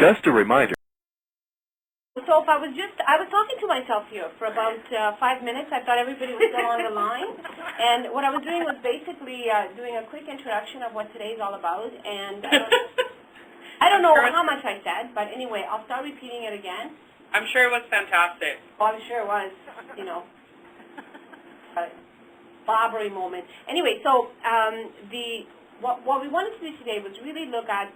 Just a reminder. So if I was talking to myself here for about 5 minutes. I thought everybody was still on the line. And what I was doing was basically doing a quick introduction of what today's all about. And I don't know how much I said, but anyway, I'll start repeating it again. I'm sure it was fantastic. Oh, I'm sure it was, you know, a bobbery moment. Anyway, so what we wanted to do today was really look at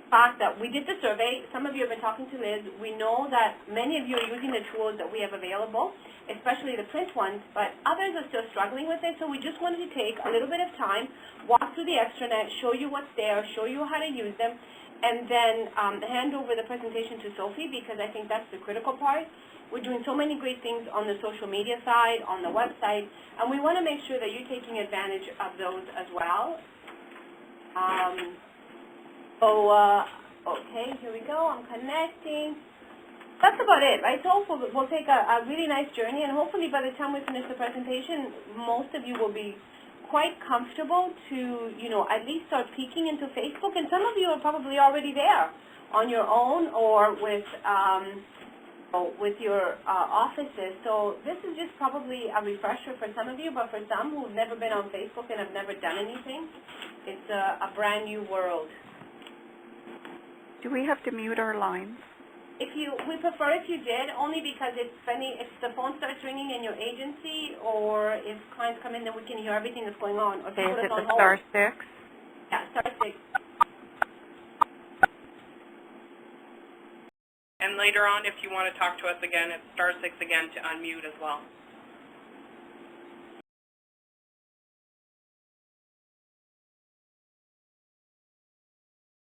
fact that we did the survey. Some of you have been talking to Liz. We know that many of you are using the tools that we have available, especially the print ones, but others are still struggling with it. So we just wanted to take a little bit of time, walk through the extranet, show you what's there, show you how to use them, and then hand over the presentation to Sophie, because I think that's the critical part. We're doing so many great things on the social media side, on the website, and we want to make sure that you're taking advantage of those as well. Okay, here we go. I'm connecting. That's about it, right? So we'll take a really nice journey, and hopefully by the time we finish the presentation, most of you will be quite comfortable to, you know, at least start peeking into Facebook, and some of you are probably already there on your own or with your offices. So this is just probably a refresher for some of you, but for some who've never been on Facebook and have never done anything, it's a brand new world. Do we have to mute our lines? We prefer if you did, only because if the phone starts ringing in your agency, or if clients come in, then we can hear everything that's going on. Or Okay, is it on the hold. *6? Yeah, *6. And later on, if you want to talk to us again, it's *6 again to unmute as well.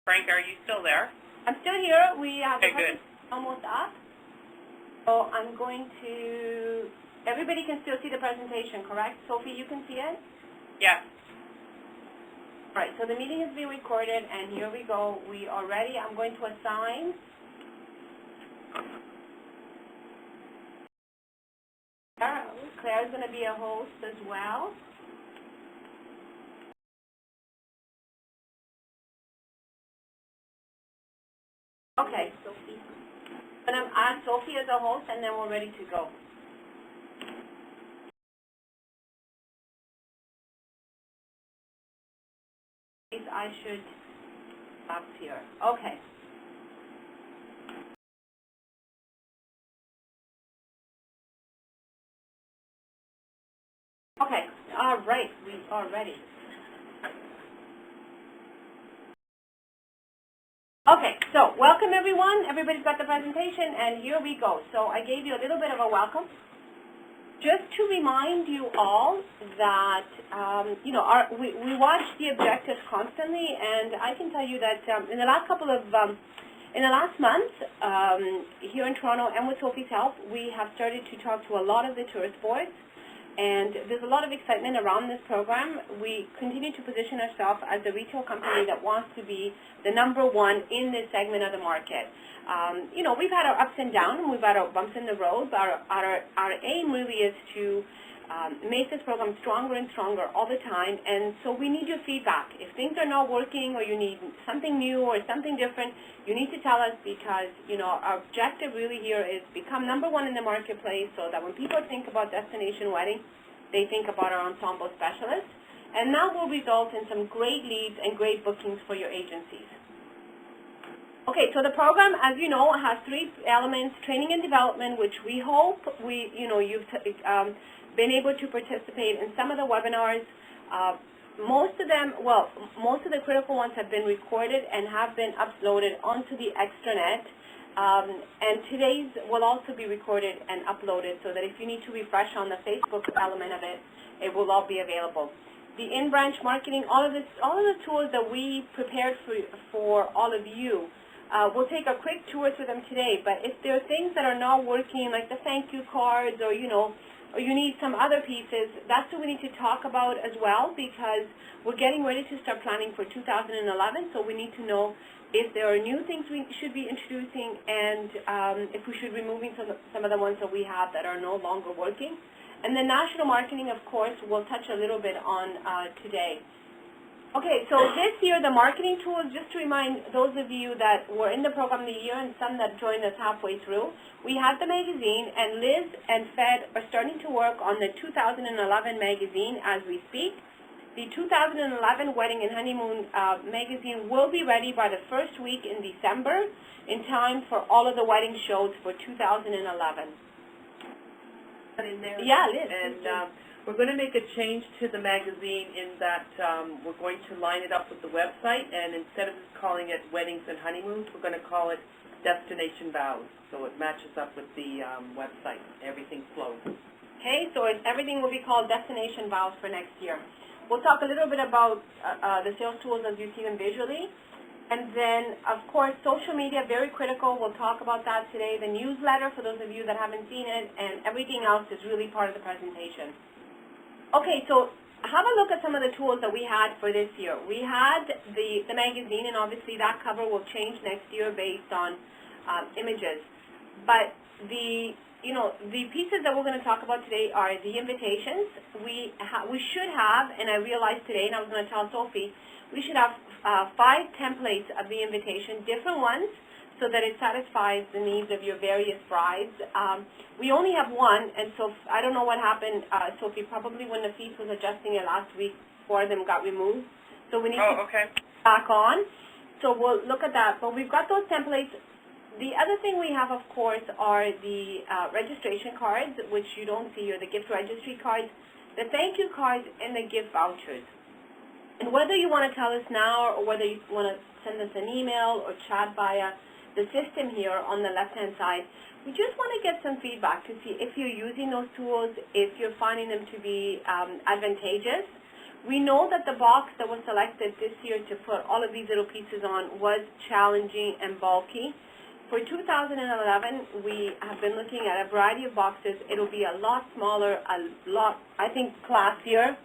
Frank, are you still there? I'm still here. We have okay, good. Almost up. So I'm going to, everybody can still see the presentation, correct? Sophie, you can see it? Yes. All right, so the meeting is being recorded, and here we go. We are ready. I'm going to assign Claire's going to be a host as well. Okay, Sophie. I'm going to add Sophie as a host, and then we're ready to go. I should stop here. Okay. Okay, all right, we are ready. Okay, so welcome everyone. Everybody's got the presentation, and here we go. So I gave you a little bit of a welcome. Just to remind you all that, you know, we watch the objectives constantly, and I can tell you that in the last month, here in Toronto and with Sophie's help, we have started to talk to a lot of the tourist boards, and there's a lot of excitement around this program. We continue to position ourselves as the retail company that wants to be the #1 in this segment of the market. You know, we've had our ups and downs, and we've had our bumps in the road, but our aim really is to make this program stronger and stronger all the time, and so we need your feedback. If things are not working, or you need something new or something different, you need to tell us, because, you know, our objective really here is become #1 in the marketplace, so that when people think about destination wedding, they think about our Ensemble specialists, and that will result in some great leads and great bookings for your agencies. Okay, so the program, as you know, has 3 elements: training and development, which we hope you've been able to participate in some of the webinars. Most of the critical ones have been recorded and have been uploaded onto the extranet. And today's will also be recorded and uploaded, so that if you need to refresh on the Facebook element of it, it will all be available. The in-branch marketing, all of the tools that we prepared for all of you. We'll take a quick tour through them today, but if there are things that are not working, like the thank you cards, or or you need some other pieces, that's what we need to talk about as well, because we're getting ready to start planning for 2011, so we need to know if there are new things we should be introducing, and if we should be removing some of the ones that we have that are no longer working. And the national marketing, of course, we'll touch a little bit on today. Okay, so this year, the marketing tools, just to remind those of you that were in the program the year and some that joined us halfway through, we had the magazine, and Liz and Fed are starting to work on the 2011 magazine as we speak. The 2011 Wedding and Honeymoon magazine will be ready by the first week in December in time for all of the wedding shows for 2011. In there. Yeah, Liz. And we're going to make a change to the magazine in that we're going to line it up with the website, and instead of calling it Weddings and Honeymoons, we're going to call it Destination Vows, so it matches up with the website. Everything flows. Okay, so everything will be called Destination Vows for next year. We'll talk a little bit about the sales tools as you see them visually. And then, of course, social media, very critical. We'll talk about that today. The newsletter, for those of you that haven't seen it, and everything else is really part of the presentation. Okay, so have a look at some of the tools that we had for this year. We had the magazine, and obviously that cover will change next year based on images. But the pieces that we're going to talk about today are the invitations. We should have, and I realized today, and I was going to tell Sophie, we should have 5 templates of the invitation, different ones, so that it satisfies the needs of your various brides. We only have one, and so I don't know what happened, Sophie, probably when the feast was adjusting it last week, 4 of them got removed. So we need to okay. back on. So we'll look at that. But we've got those templates. The other thing we have, of course, are the registration cards, which you don't see here, the gift registry cards, the thank you cards, and the gift vouchers. And whether you want to tell us now or whether you want to send us an email or chat via the system here on the left-hand side, we just want to get some feedback to see if you're using those tools, if you're finding them to be advantageous. We know that the box that was selected this year to put all of these little pieces on was challenging and bulky. For 2011, we have been looking at a variety of boxes. It'll be a lot smaller, a lot, I think, classier,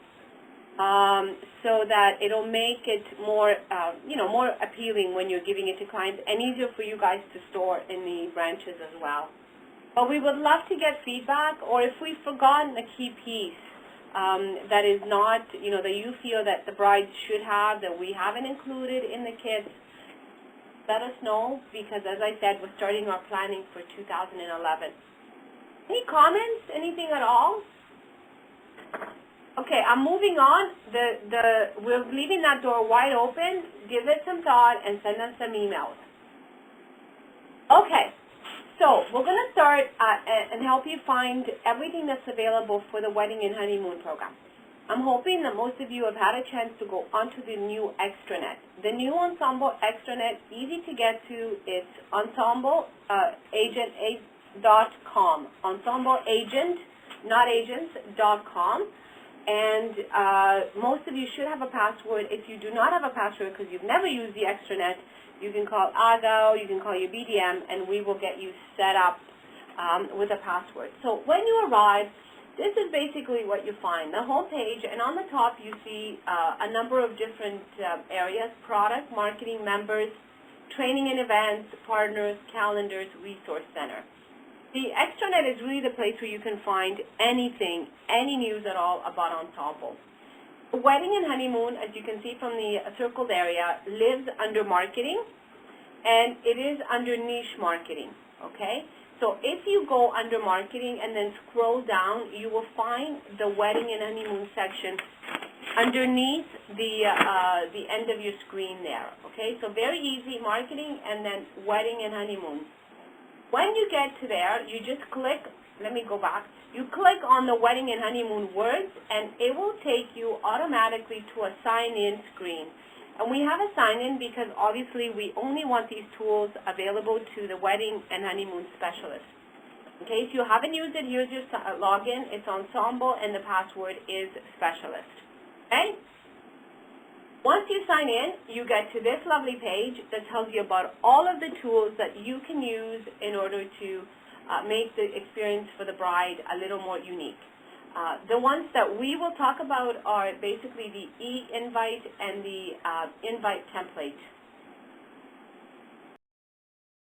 so that it'll make it more, more appealing when you're giving it to clients and easier for you guys to store in the branches as well. But we would love to get feedback, or if we've forgotten a key piece that is not, that you feel that the bride should have, that we haven't included in the kits, let us know, because as I said, we're starting our planning for 2011. Any comments? Anything at all? Okay, I'm moving on. We're leaving that door wide open. Give it some thought and send us some emails. Okay, so we're going to start and help you find everything that's available for the Wedding and Honeymoon program. I'm hoping that most of you have had a chance to go onto the new extranet. The new Ensemble extranet, easy to get to. It's ensembleagent.com. Ensemble agent, not agents.com. And most of you should have a password. If you do not have a password because you've never used the extranet, you can call AGO, you can call your BDM, and we will get you set up with a password. So when you arrive, this is basically what you find. The home page, and on the top you see a number of different areas: product, marketing, members, training and events, partners, calendars, resource center. The extranet is really the place where you can find anything, any news at all about Ensemble. Wedding and Honeymoon, as you can see from the circled area, lives under marketing, and it is under niche marketing, okay? So if you go under marketing and then scroll down, you will find the Wedding and Honeymoon section underneath the end of your screen there, okay? So very easy, marketing and then Wedding and Honeymoon. When you get to there, you just click, let me go back, you click on the Wedding and Honeymoon words, and it will take you automatically to a sign-in screen. And we have a sign-in because obviously we only want these tools available to the Wedding and Honeymoon specialist. Okay, if you haven't used it, here's your login. It's Ensemble, and the password is specialist. Okay? Once you sign in, you get to this lovely page that tells you about all of the tools that you can use in order to make the experience for the bride a little more unique. The ones that we will talk about are basically the e-invite and the invite template.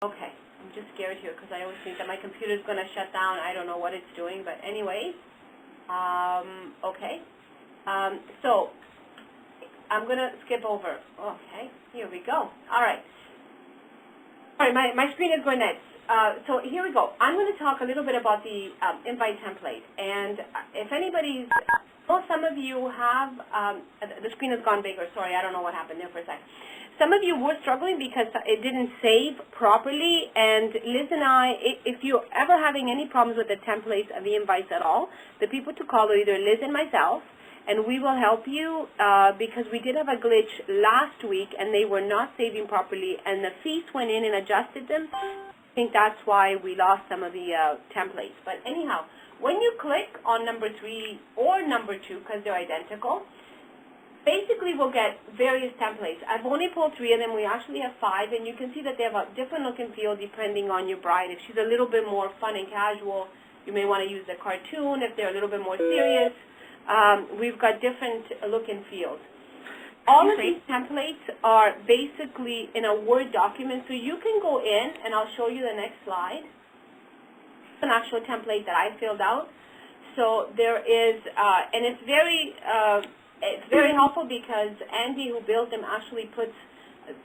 Okay, I'm just scared here because I always think that my computer's going to shut down. I don't know what it's doing, but anyway. Okay. So I'm going to skip over. Okay, here we go. All right. Sorry, my screen is going nuts. So here we go. I'm going to talk a little bit about the invite template. And if anybody's, well, some of you have, the screen has gone bigger. Sorry, I don't know what happened there for a second. Some of you were struggling because it didn't save properly. And Liz and I, if you're ever having any problems with the templates of the invites at all, the people to call are either Liz and myself, and we will help you because we did have a glitch last week and they were not saving properly and the feast went in and adjusted them. I think that's why we lost some of the templates. But anyhow, when you click on number 3 or number 2, because they're identical, basically we'll get various templates. I've only pulled 3 of them. We actually have 5, and you can see that they have a different look and feel depending on your bride. If she's a little bit more fun and casual, you may want to use the cartoon. If they're a little bit more serious, we've got different look and feels. All of these templates are basically in a Word document, so you can go in, and I'll show you the next slide. It's an actual template that I filled out. So there is, and it's very helpful because Andy, who built them, actually puts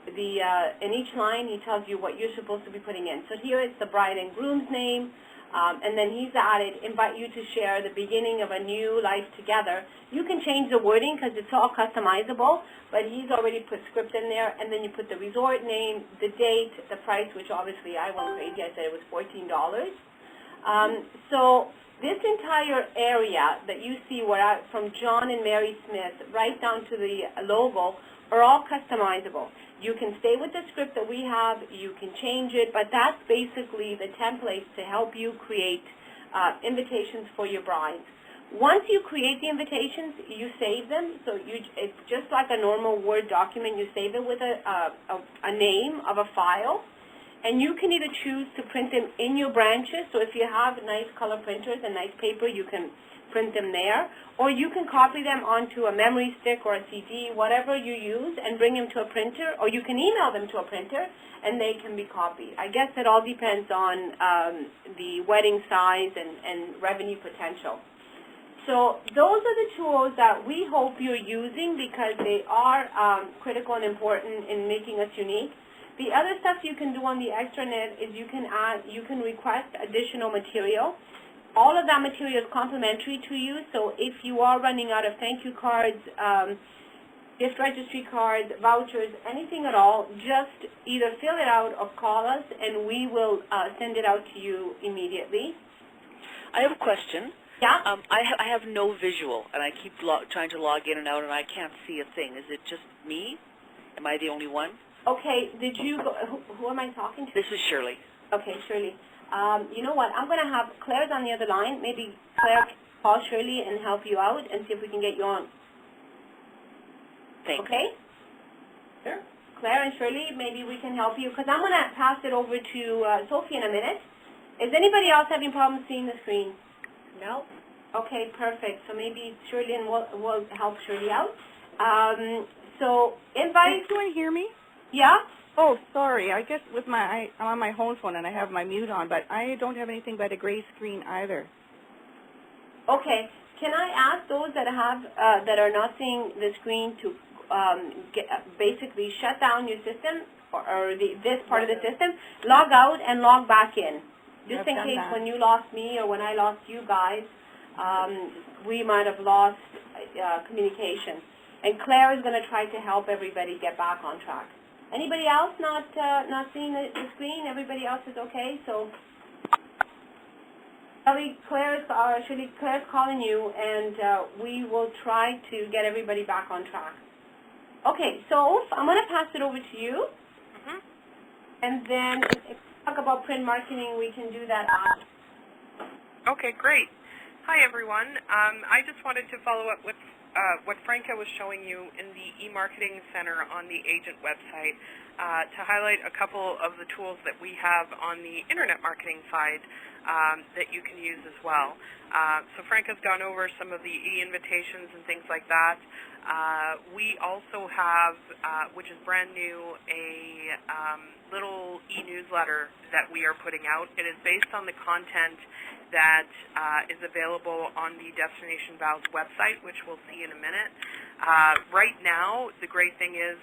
the, in each line, he tells you what you're supposed to be putting in. So here it's the bride and groom's name. And then he's added, invite you to share the beginning of a new life together. You can change the wording because it's all customizable, but he's already put script in there, and then you put the resort name, the date, the price, which obviously I went crazy. I said it was $14. So this entire area that you see from John and Mary Smith right down to the logo are all customizable. You can stay with the script that we have, you can change it, but that's basically the templates to help you create invitations for your brides. Once you create the invitations, you save them. So it's just like a normal Word document. You save it with a name of a file, and you can either choose to print them in your branches. So if you have nice color printers and nice paper, you can print them there, or you can copy them onto a memory stick or a CD, whatever you use, and bring them to a printer, or you can email them to a printer, and they can be copied. I guess it all depends on the wedding size and revenue potential. So those are the tools that we hope you're using because they are critical and important in making us unique. The other stuff you can do on the extranet is you can request additional material. All of that material is complimentary to you, so if you are running out of thank you cards, gift registry cards, vouchers, anything at all, just either fill it out or call us, and we will send it out to you immediately. I have a question. Yeah? I have no visual, and I keep trying to log in and out, and I can't see a thing. Is it just me? Am I the only one? Okay, did you go, who am I talking to? This is Shirley. Okay, Shirley. You know what, I'm going to have Claire's on the other line. Maybe Claire can call Shirley and help you out and see if we can get you on. Thanks. Okay? Sure. Claire and Shirley, maybe we can help you, because I'm going to pass it over to Sophie in a minute. Is anybody else having problems seeing the screen? No? Okay, perfect. So maybe Shirley will help Shirley out. So invite... Can you hear me? Yeah? Oh, sorry. I guess with I'm on my home phone and I have my mute on, but I don't have anything but a gray screen either. Okay. Can I ask those that have that are not seeing the screen to basically shut down your system or this part of the system, log out and log back in, just in case when you lost me or when I lost you guys, we might have lost communication. And Claire is going to try to help everybody get back on track. Anybody else not seeing the screen? Everybody else is okay? So, Claire's calling you, and we will try to get everybody back on track. Okay, so I'm going to pass it over to you. And then if we talk about print marketing, we can do that after. Okay, great. Hi, everyone. I just wanted to follow up with what Franca was showing you in the e-marketing center on the agent website to highlight a couple of the tools that we have on the internet marketing side that you can use as well. So Franca's gone over some of the e-invitations and things like that. We also have, which is brand new, a little e-newsletter that we are putting out. It is based on the content that is available on the Destination Vows website, which we'll see in a minute. Right now, the great thing is,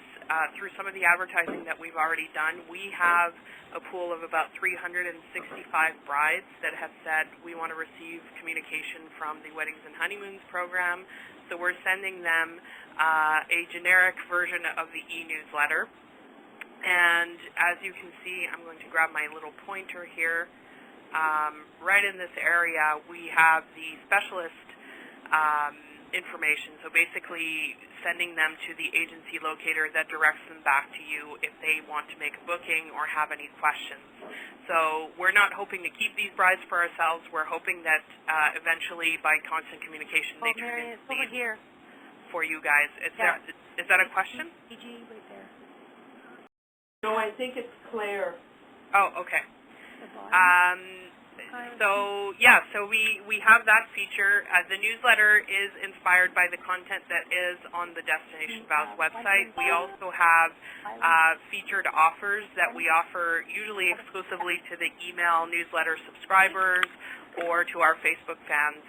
through some of the advertising that we've already done, we have a pool of about 365 brides that have said we want to receive communication from the Weddings and Honeymoons program. So we're sending them a generic version of the e-newsletter. And as you can see, I'm going to grab my little pointer here. Right in this area, we have the specialist information, so basically sending them to the agency locator that directs them back to you if they want to make a booking or have any questions. So we're not hoping to keep these brides for ourselves. We're hoping that eventually, by constant communication, they turn into over leads here. for you guys. Is that a question? PG, right there. No, I think it's Claire. Oh, okay. The bottom. So we have that feature. The newsletter is inspired by the content that is on the Destination Vows website. We also have featured offers that we offer usually exclusively to the email newsletter subscribers or to our Facebook fans.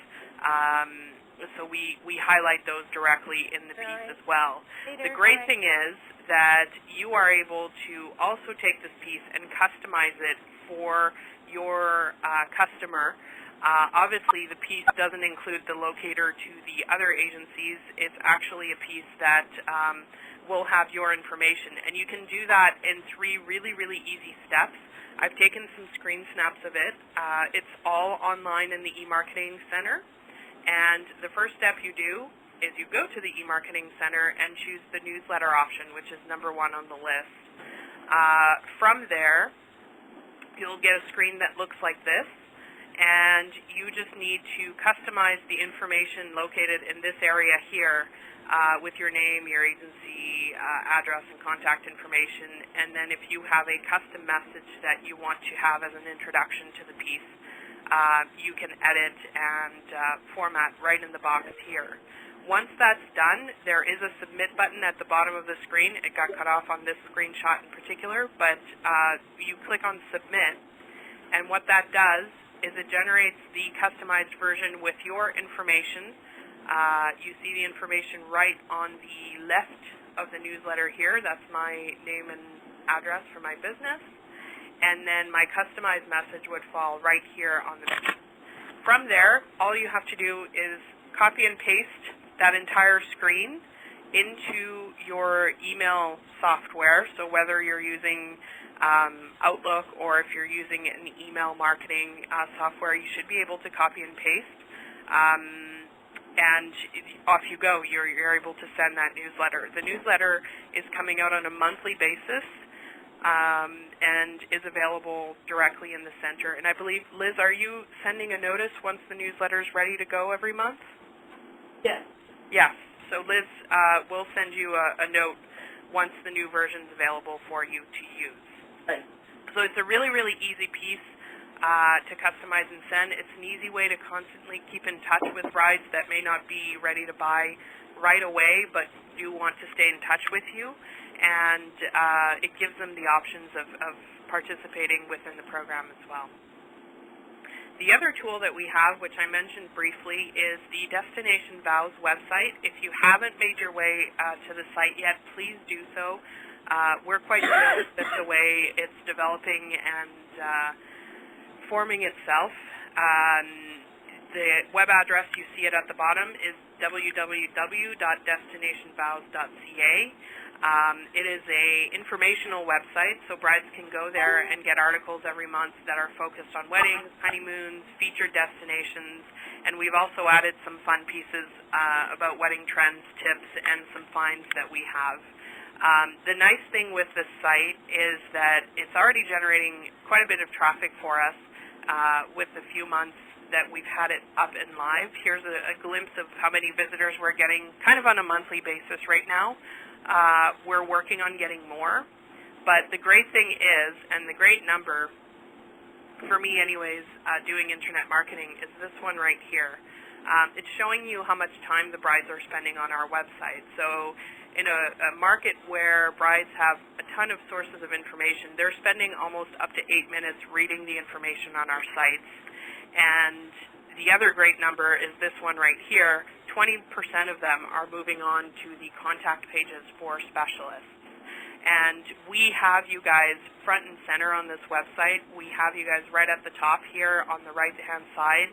So we highlight those directly in the piece as well. The great thing is that you are able to also take this piece and customize it for your customer. Obviously, the piece doesn't include the locator to the other agencies. It's actually a piece that will have your information. And you can do that in 3 really, really easy steps. I've taken some screen snaps of it. It's all online in the eMarketing Center. And the first step you do is you go to the eMarketing Center and choose the newsletter option, which is number 1 on the list. From there, you'll get a screen that looks like this, and you just need to customize the information located in this area here with your name, your agency, address, and contact information. And then if you have a custom message that you want to have as an introduction to the piece, you can edit and format right in the box here. Once that's done, there is a submit button at the bottom of the screen. It got cut off on this screenshot in particular, but you click on submit, and what that does is it generates the customized version with your information. You see the information right on the left of the newsletter here. That's my name and address for my business, and then my customized message would fall right here on the piece. From there, all you have to do is copy and paste that entire screen into your email software. So whether you're using Outlook or if you're using an email marketing software, you should be able to copy and paste. And off you go. You're able to send that newsletter. The newsletter is coming out on a monthly basis and is available directly in the center. And I believe, Liz, are you sending a notice once the newsletter is ready to go every month? Yes. Yes. So Liz will send you a note once the new version is available for you to use. Right. So it's a really, really easy piece to customize and send. It's an easy way to constantly keep in touch with brides that may not be ready to buy right away but do want to stay in touch with you. And it gives them the options of participating within the program as well. The other tool that we have, which I mentioned briefly, is the Destination Vows website. If you haven't made your way to the site yet, please do so. We're quite thrilled with the way it's developing and forming itself. The web address, you see it at the bottom, is www.destinationvows.ca. It is an informational website, so brides can go there and get articles every month that are focused on weddings, honeymoons, featured destinations, and we've also added some fun pieces about wedding trends, tips, and some finds that we have. The nice thing with this site is that it's already generating quite a bit of traffic for us with the few months that we've had it up and live. Here's a glimpse of how many visitors we're getting kind of on a monthly basis right now. We're working on getting more, but the great thing is, and the great number, for me anyways, doing internet marketing, is this one right here. It's showing you how much time the brides are spending on our website. So in a market where brides have a ton of sources of information, they're spending almost up to 8 minutes reading the information on our sites. And the other great number is this one right here. 20% of them are moving on to the contact pages for specialists. And we have you guys front and center on this website. We have you guys right at the top here on the right-hand side.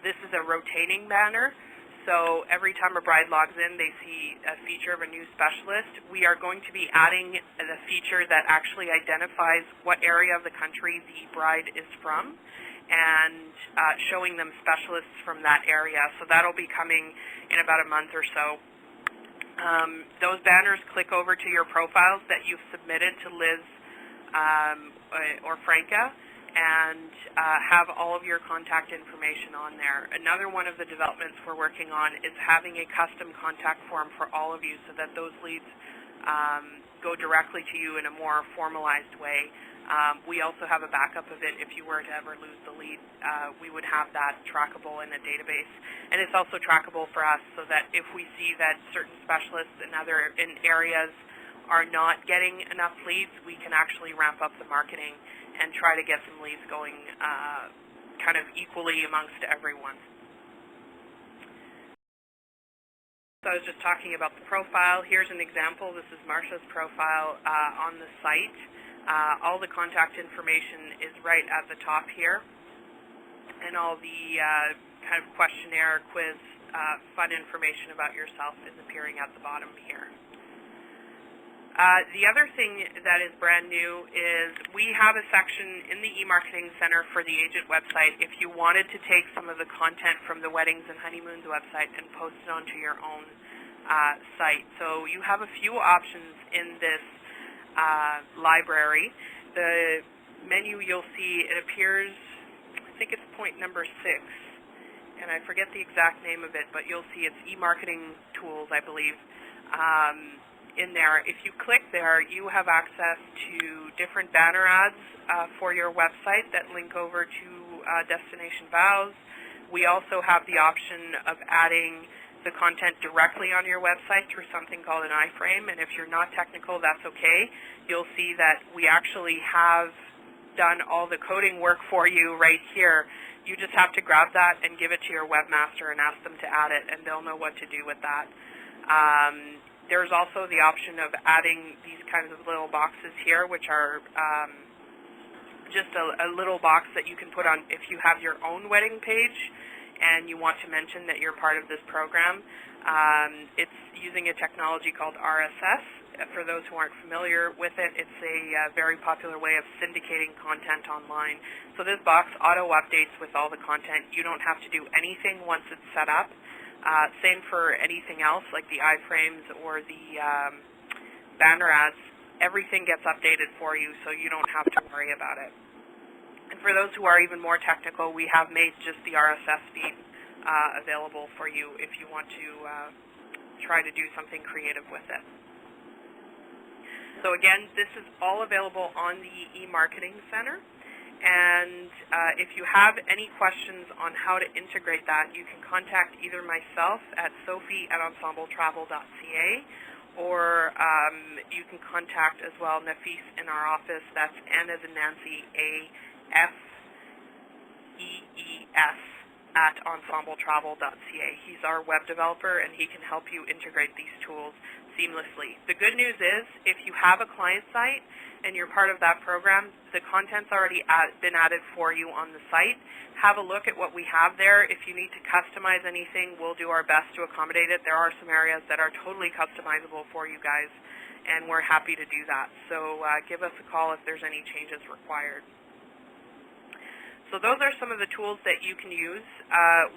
This is a rotating banner. So every time a bride logs in, they see a feature of a new specialist. We are going to be adding the feature that actually identifies what area of the country the bride is from and showing them specialists from that area. So that'll be coming in about a month or so. Those banners click over to your profiles that you've submitted to Liz or Franca, and have all of your contact information on there. Another one of the developments we're working on is having a custom contact form for all of you so that those leads go directly to you in a more formalized way. We also have a backup of it if you were to ever lose the lead. We would have that trackable in a database. And it's also trackable for us so that if we see that certain specialists in areas are not getting enough leads, we can actually ramp up the marketing and try to get some leads going kind of equally amongst everyone. So I was just talking about the profile. Here's an example. This is Marsha's profile on the site. All the contact information is right at the top here, and all the kind of questionnaire, quiz, fun information about yourself is appearing at the bottom here. The other thing that is brand new is we have a section in the e-marketing center for the agent website if you wanted to take some of the content from the Weddings and Honeymoons website and post it onto your own site. So you have a few options in this library. The menu you'll see, it appears, I think it's point number 6, and I forget the exact name of it, but you'll see it's e-marketing tools, I believe. In there. If you click there, you have access to different banner ads for your website that link over to Destination Vows. We also have the option of adding the content directly on your website through something called an iframe, and if you're not technical, that's okay. You'll see that we actually have done all the coding work for you right here. You just have to grab that and give it to your webmaster and ask them to add it, and they'll know what to do with that. There's also the option of adding these kinds of little boxes here, which are just a little box that you can put on if you have your own wedding page and you want to mention that you're part of this program. It's using a technology called RSS. For those who aren't familiar with it, it's a very popular way of syndicating content online. So this box auto-updates with all the content. You don't have to do anything once it's set up. Same for anything else, like the iframes or the banner ads. Everything gets updated for you, so you don't have to worry about it. And for those who are even more technical, we have made just the RSS feed available for you if you want to try to do something creative with it. So again, this is all available on the e-marketing center. And if you have any questions on how to integrate that, you can contact either myself at sophie@ensembletravel.ca, or you can contact as well Nafis in our office. That's N as in Nancy, A-F-E-E-S at ensembletravel.ca. He's our web developer, and he can help you integrate these tools seamlessly. The good news is, if you have a client site and you're part of that program, the content's already been added for you on the site. Have a look at what we have there. If you need to customize anything, we'll do our best to accommodate it. There are some areas that are totally customizable for you guys, and we're happy to do that. So give us a call if there's any changes required. So those are some of the tools that you can use.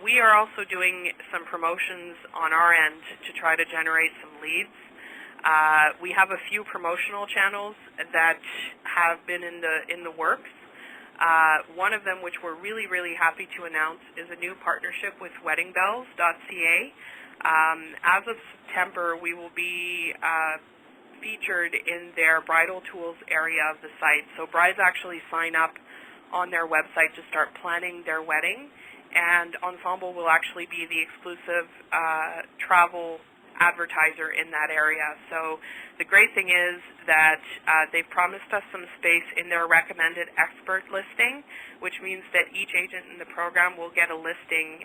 We are also doing some promotions on our end to try to generate some leads. We have a few promotional channels that have been in the works. One of them, which we're really, really happy to announce, is a new partnership with weddingbells.ca. As of September, we will be featured in their bridal tools area of the site. So brides actually sign up on their website to start planning their wedding, and Ensemble will actually be the exclusive travel advertiser in that area. So the great thing is that they've promised us some space in their recommended expert listing, which means that each agent in the program will get a listing.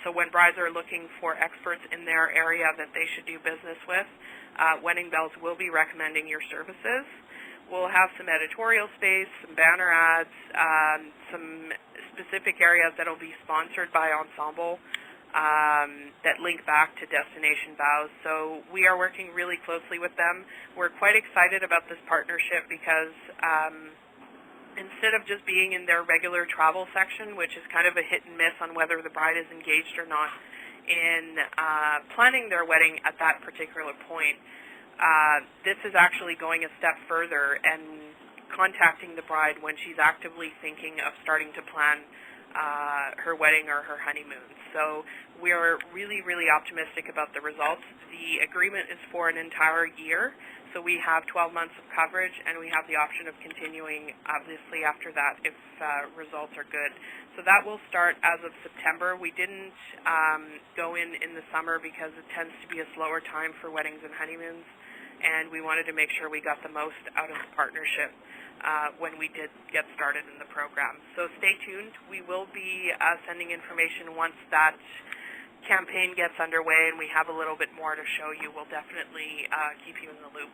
So when brides are looking for experts in their area that they should do business with, Wedding Bells will be recommending your services. We'll have some editorial space, some banner ads, some specific areas that will be sponsored by Ensemble that link back to Destination Vows. So we are working really closely with them. We're quite excited about this partnership because instead of just being in their regular travel section, which is kind of a hit and miss on whether the bride is engaged or not in planning their wedding at that particular point, this is actually going a step further and contacting the bride when she's actively thinking of starting to plan her wedding or her honeymoon. So we're really, really optimistic about the results. The agreement is for an entire year, so we have 12 months of coverage, and we have the option of continuing, obviously, after that if results are good. So that will start as of September. We didn't go in the summer because it tends to be a slower time for weddings and honeymoons, and we wanted to make sure we got the most out of the partnership when we did get started in the program. So stay tuned. We will be sending information once that campaign gets underway and we have a little bit more to show you. We'll definitely keep you in the loop.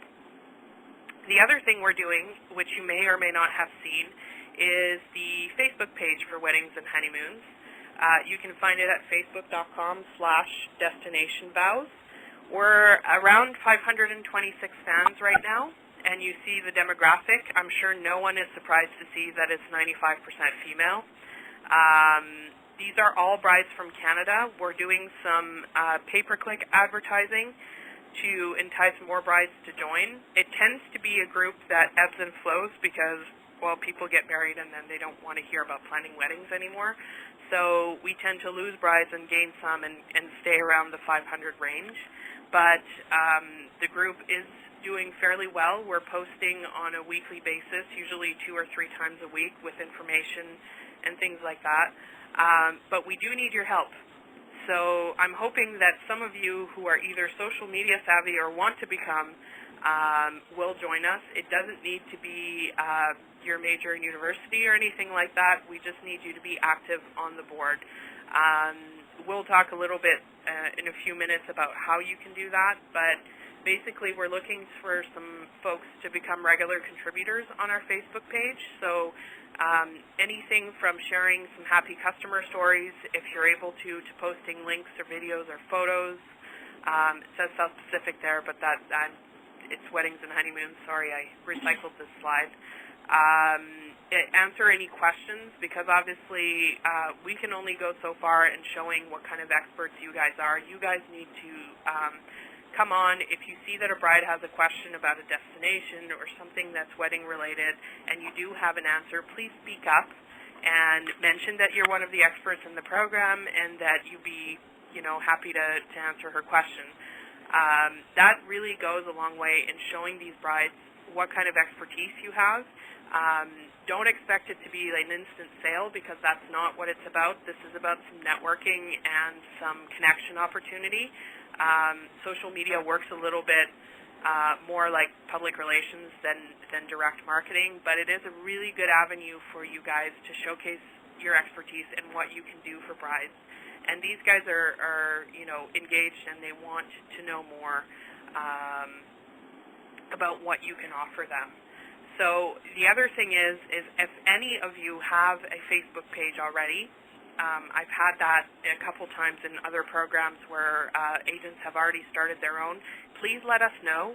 The other thing we're doing, which you may or may not have seen, is the Facebook page for weddings and honeymoons. You can find it at facebook.com/destinationvows. We're around 526 fans right now, and you see the demographic. I'm sure no one is surprised to see that it's 95% female. These are all brides from Canada. We're doing some pay-per-click advertising to entice more brides to join. It tends to be a group that ebbs and flows because, well, people get married and then they don't want to hear about planning weddings anymore. So we tend to lose brides and gain some and stay around the 500 range. But the group is doing fairly well. We're posting on a weekly basis, usually 2 or 3 times a week with information and things like that. But we do need your help. So I'm hoping that some of you who are either social media savvy or want to become will join us. It doesn't need to be your major university or anything like that. We just need you to be active on the board. We'll talk a little bit in a few minutes about how you can do that, but basically we're looking for some folks to become regular contributors on our Facebook page. So anything from sharing some happy customer stories, if you're able to posting links or videos or photos. It says South Pacific there, but it's weddings and honeymoons. Sorry, I recycled this slide. Answer any questions, because obviously we can only go so far in showing what kind of experts you guys are. You guys need to come on. If you see that a bride has a question about a destination or something that's wedding related and you do have an answer, please speak up and mention that you're one of the experts in the program and that you'd be happy to answer her question. That really goes a long way in showing these brides what kind of expertise you have. Don't expect it to be an instant sale, because that's not what it's about. This is about some networking and some connection opportunity. Social media works a little bit more like public relations than direct marketing, but it is a really good avenue for you guys to showcase your expertise and what you can do for brides. And these guys are engaged, and they want to know more about what you can offer them. So the other thing is if any of you have a Facebook page already, I've had that a couple times in other programs where agents have already started their own. Please let us know.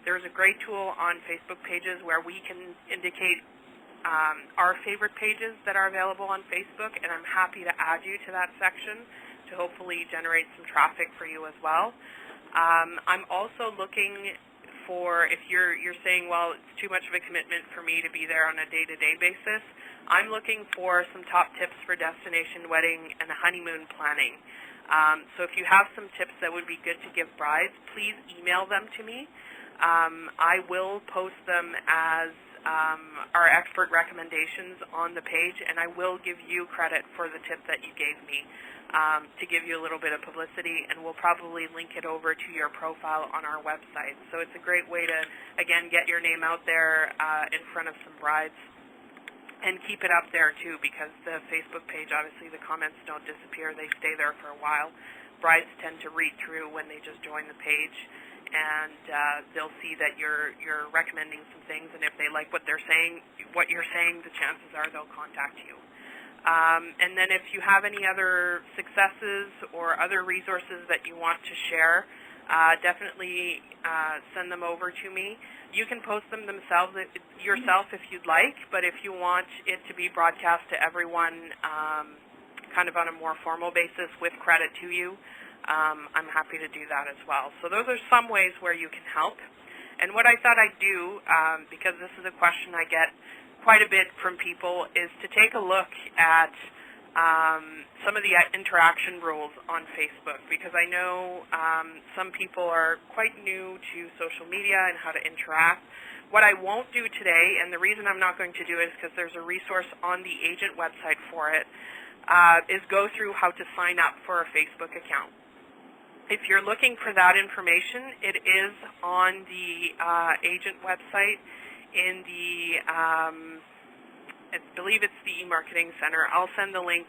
There's a great tool on Facebook pages where we can indicate our favorite pages that are available on Facebook, and I'm happy to add you to that section to hopefully generate some traffic for you as well. I'm also looking for, if you're saying, well, it's too much of a commitment for me to be there on a day-to-day basis, I'm looking for some top tips for destination wedding and honeymoon planning. So if you have some tips that would be good to give brides, please email them to me. I will post them as our expert recommendations on the page, and I will give you credit for the tip that you gave me. to give you a little bit of publicity, and we'll probably link it over to your profile on our website. So it's a great way to, again, get your name out there in front of some brides, and keep it up there too, because the Facebook page, obviously the comments don't disappear, they stay there for a while. Brides tend to read through when they just join the page, and they'll see that you're recommending some things, and if they like what you're saying, the chances are they'll contact you. And then if you have any other successes or other resources that you want to share, definitely send them over to me. You can post them yourself if you'd like, but if you want it to be broadcast to everyone kind of on a more formal basis with credit to you, I'm happy to do that as well. So those are some ways where you can help. And what I thought I'd do, because this is a question I get quite a bit from people, is to take a look at some of the interaction rules on Facebook, because I know some people are quite new to social media and how to interact. What I won't do today, and the reason I'm not going to do it is because there's a resource on the agent website for it, is go through how to sign up for a Facebook account. If you're looking for that information, it is on the agent website in the I believe it's the e-marketing center. I'll send the link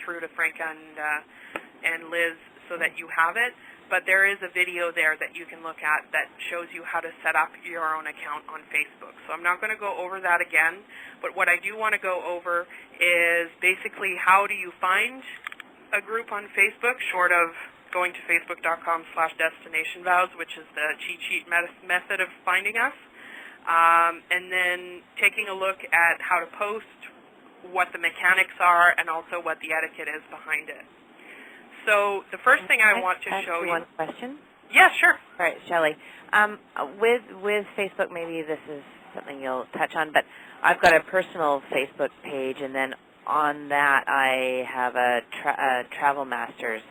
through to Frank and Liz so that you have it. But there is a video there that you can look at that shows you how to set up your own account on Facebook. So I'm not going to go over that again. But what I do want to go over is basically how do you find a group on Facebook, short of going to facebook.com/destinationvows, which is the cheat sheet method of finding us. And then taking a look at how to post, what the mechanics are, and also what the etiquette is behind it. So the first thing I want to show you... one question? Yeah, sure. All right, Shelley. With Facebook, maybe this is something you'll touch on, but I've got a personal Facebook page, and then on that I have a Travel Masters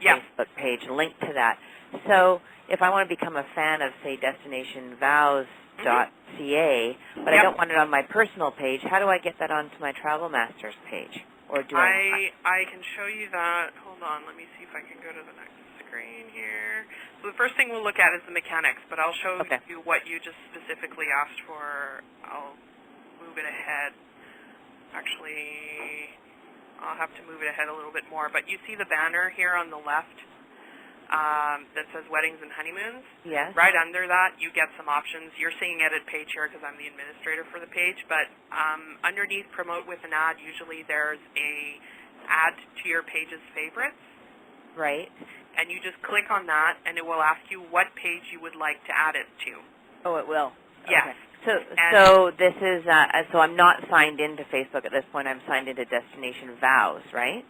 Facebook page linked to that. So if I want to become a fan of, say, destinationvows.ca, but I don't want it on my personal page, how do I get that onto my Travel Masters page? Or do I can show you that. Hold on, let me see if I can go to the next screen here. So the first thing we'll look at is the mechanics, but I'll show you what you just specifically asked for. I'll move it ahead. Actually, I'll have to move it ahead a little bit more. But you see the banner here on the left that says Weddings and Honeymoons? Yes. Right under that, you get some options. You're seeing edit page here because I'm the administrator for the page, but underneath Promote with an Ad, usually there's a Add to your page's favorites. Right. And you just click on that, and it will ask you what page you would like to add it to. Oh, it will? Yes. Okay. So this is, so I'm not signed into Facebook at this point. I'm signed into Destination Vows, right?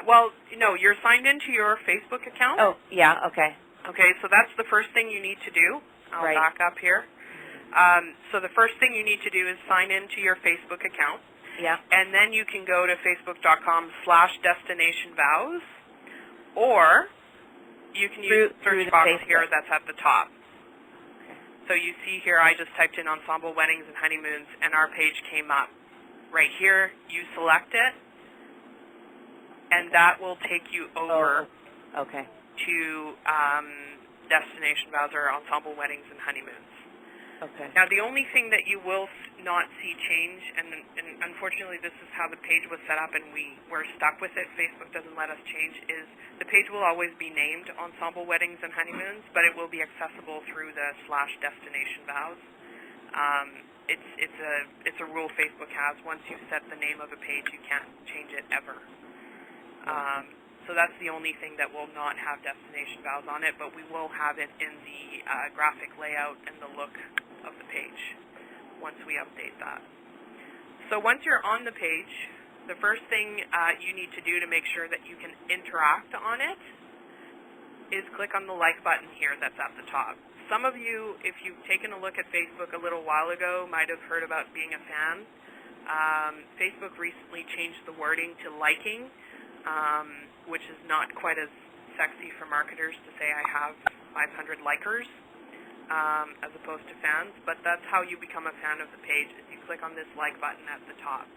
Well, no, you're signed into your Facebook account. Oh, yeah, okay. Okay, so that's the first thing you need to do. I'll back up here. So the first thing you need to do is sign into your Facebook account. Yeah. And then you can go to facebook.com/destinationvows, or you can use the search box here that's at the top. So you see here, I just typed in Ensemble Weddings and Honeymoons, and our page came up. Right here, you select it, and that will take you over to Destination Vows or Ensemble Weddings and Honeymoons. Okay. Now, the only thing that you will not see change, and unfortunately this is how the page was set up and we're stuck with it, Facebook doesn't let us change, is the page will always be named Ensemble Weddings and Honeymoons, but it will be accessible through the /destinationvows. It's a rule Facebook has. Once you set the name of a page, you can't change it ever. So that's the only thing that will not have Destination Vows on it, but we will have it in the graphic layout and the look of the page once we update that. So once you're on the page, the first thing you need to do to make sure that you can interact on it is click on the like button here that's at the top. Some of you, if you've taken a look at Facebook a little while ago, might have heard about being a fan. Facebook recently changed the wording to liking, which is not quite as sexy for marketers to say I have 500 likers as opposed to fans, but that's how you become a fan of the page. Is you click on this like button at the top.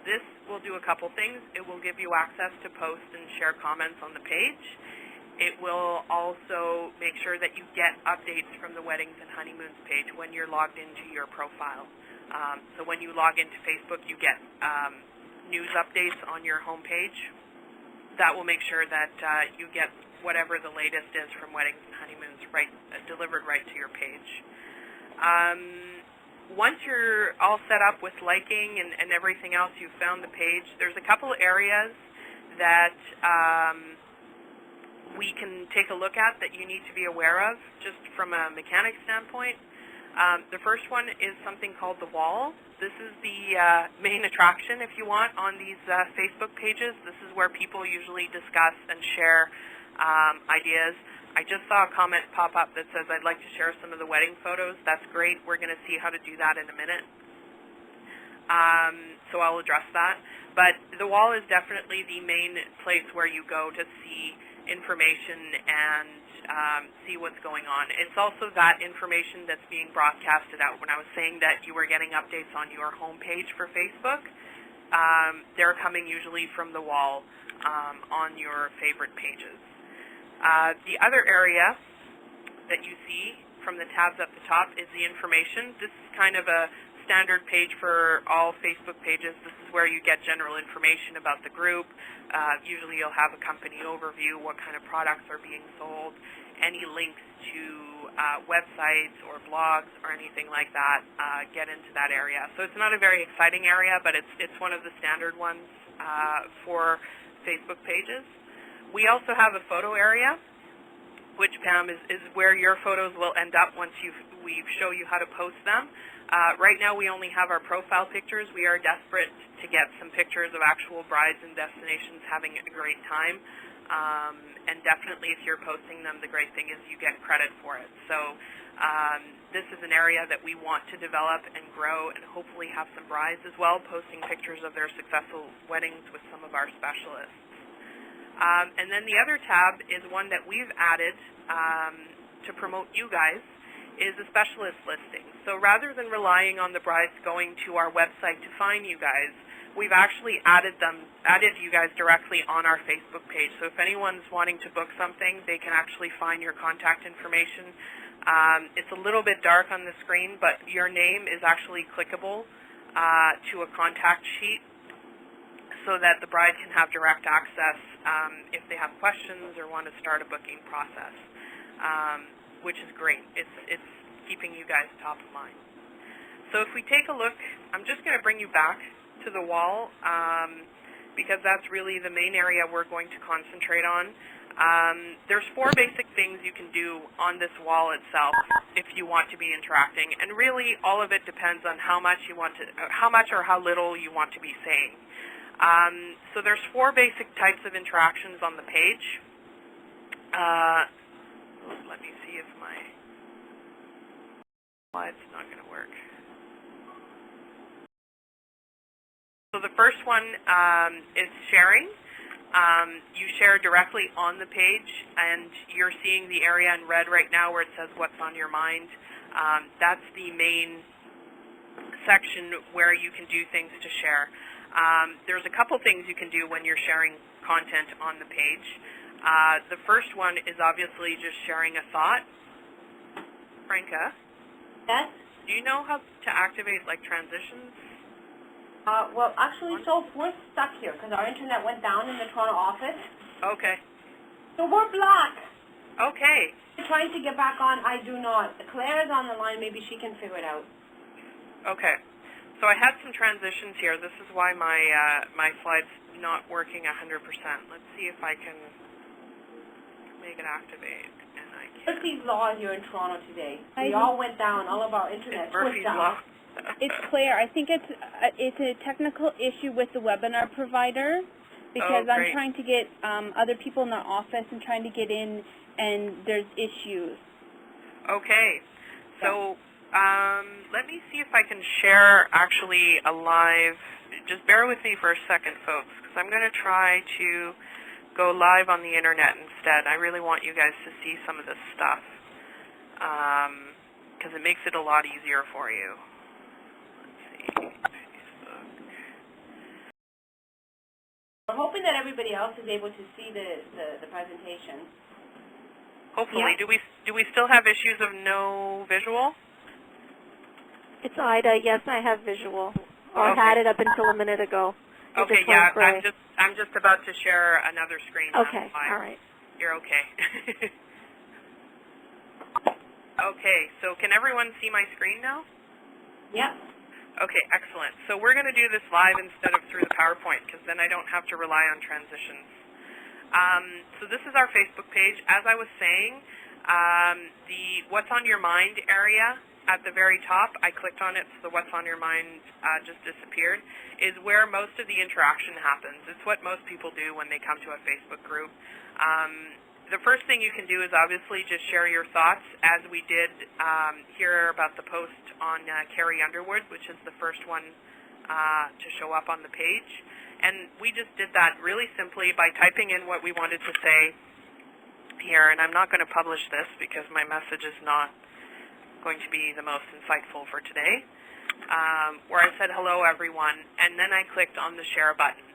this will do a couple things. It will give you access to post and share comments on the page. It will also make sure that you get updates from the Weddings and Honeymoons page when you're logged into your profile. So when you log into Facebook, you get news updates on your homepage. That will make sure that you get whatever the latest is from Weddings and Honeymoons delivered right to your page. Once you're all set up with liking and everything else, you've found the page, there's a couple areas that we can take a look at that you need to be aware of, just from a mechanics standpoint. The first one is something called the wall. This is the main attraction, if you want, on these Facebook pages. This is where people usually discuss and share ideas. I just saw a comment pop up that says, I'd like to share some of the wedding photos. That's great. We're going to see how to do that in a minute. So I'll address that. But the wall is definitely the main place where you go to see information and see what's going on. It's also that information that's being broadcasted out. When I was saying that you were getting updates on your homepage for Facebook, they're coming usually from the wall on your favorite pages. The other area that you see from the tabs at the top is the information. This is kind of a standard page for all Facebook pages. This is where you get general information about the group. Usually you'll have a company overview, what kind of products are being sold, any links to websites or blogs or anything like that get into that area. So it's not a very exciting area, but it's one of the standard ones for Facebook pages. We also have a photo area, which, Pam, is where your photos will end up once we show you how to post them. Right now we only have our profile pictures. We are desperate to get some pictures of actual brides and destinations having a great time. And definitely if you're posting them, the great thing is you get credit for it. So this is an area that we want to develop and grow and hopefully have some brides as well posting pictures of their successful weddings with some of our specialists. And then the other tab is one that we've added to promote you guys, is a specialist listing. So rather than relying on the brides going to our website to find you guys, we've actually added you guys directly on our Facebook page. So if anyone's wanting to book something, they can actually find your contact information. It's a little bit dark on the screen, but your name is actually clickable to a contact sheet, so that the bride can have direct access if they have questions or want to start a booking process, which is great. It's keeping you guys top of mind. So if we take a look, I'm just going to bring you back to the wall because that's really the main area we're going to concentrate on. There's 4 basic things you can do on this wall itself if you want to be interacting, and really all of it depends on how much or how little you want to be saying. So there's 4 basic types of interactions on the page. Let me see if my slide's not going to work. So the first one is sharing. You share directly on the page, and you're seeing the area in red right now where it says what's on your mind. That's the main section where you can do things to share. There's a couple things you can do when you're sharing content on the page. The first one is obviously just sharing a thought. Franca? Yes? Do you know how to activate, like, transitions? Well, actually, so we're stuck here because our internet went down in the Toronto office. Okay. So we're black. Okay. Trying to get back on, I do not. Claire is on the line. Maybe she can figure it out. Okay. So I had some transitions here. This is why my my slide's not working 100%. Let's see if I can make it activate. And I can. Murphy's Law here in Toronto today. We all went down. All of our internet It's Murphy's went down. Law. It's Claire. I think it's a technical issue with the webinar provider because I'm great. trying to get other people in the office and trying to get in, and there's issues. Okay. So let me see if I can share actually a live. Just bear with me for a second, folks, because I'm going to try to go live on the internet instead. I really want you guys to see some of this stuff because it makes it a lot easier for you. Let's see. We're hoping that everybody else is able to see the presentation. Hopefully. Yeah. Do we still have issues of no visual? It's Ida. Yes, I have visual. Or Okay. had it up until a minute ago. It Okay, just went yeah, gray. I'm just about to share another screen. Okay, That's fine. all right. You're okay. Okay, so can everyone see my screen now? Yeah. Okay, excellent. So we're going to do this live instead of through the PowerPoint, because then I don't have to rely on transitions. So this is our Facebook page. As I was saying, the What's on Your Mind area at the very top, I clicked on it, so the What's on Your Mind just disappeared, is where most of the interaction happens. It's what most people do when they come to a Facebook group. The first thing you can do is obviously just share your thoughts, as we did here about the post on Carrie Underwood, which is the first one to show up on the page. And we just did that really simply by typing in what we wanted to say here. And I'm not going to publish this because my message is not going to be the most insightful for today, where I said, hello, everyone, and then I clicked on the share button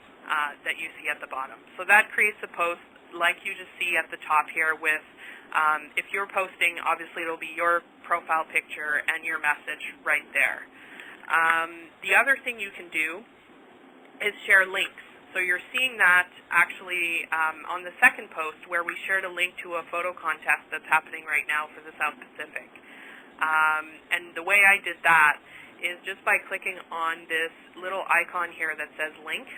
that you see at the bottom. So that creates a post like you just see at the top here with, if you're posting, obviously it'll be your profile picture and your message right there. The other thing you can do is share links. So you're seeing that actually on the second post where we shared a link to a photo contest that's happening right now for the South Pacific. And the way I did that is just by clicking on this little icon here that says link.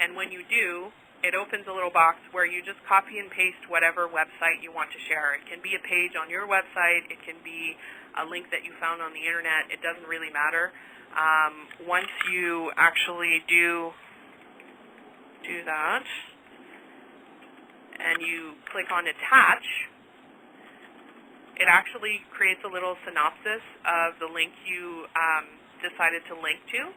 And when you do, it opens a little box where you just copy and paste whatever website you want to share. It can be a page on your website. It can be a link that you found on the internet. It doesn't really matter. Once you actually do that, and you click on attach, it actually creates a little synopsis of the link you decided to link to.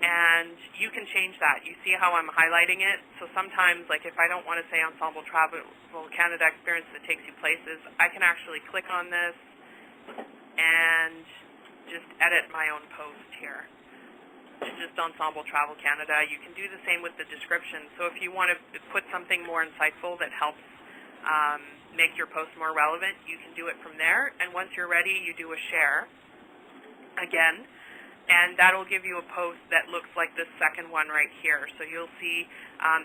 And you can change that. You see how I'm highlighting it? So sometimes, like if I don't want to say Ensemble Travel Canada Experience that takes you places, I can actually click on this and just edit my own post here. It's just Ensemble Travel Canada. You can do the same with the description. So if you want to put something more insightful that helps make your post more relevant, you can do it from there. And once you're ready, you do a share again. And that'll give you a post that looks like this second one right here. So you'll see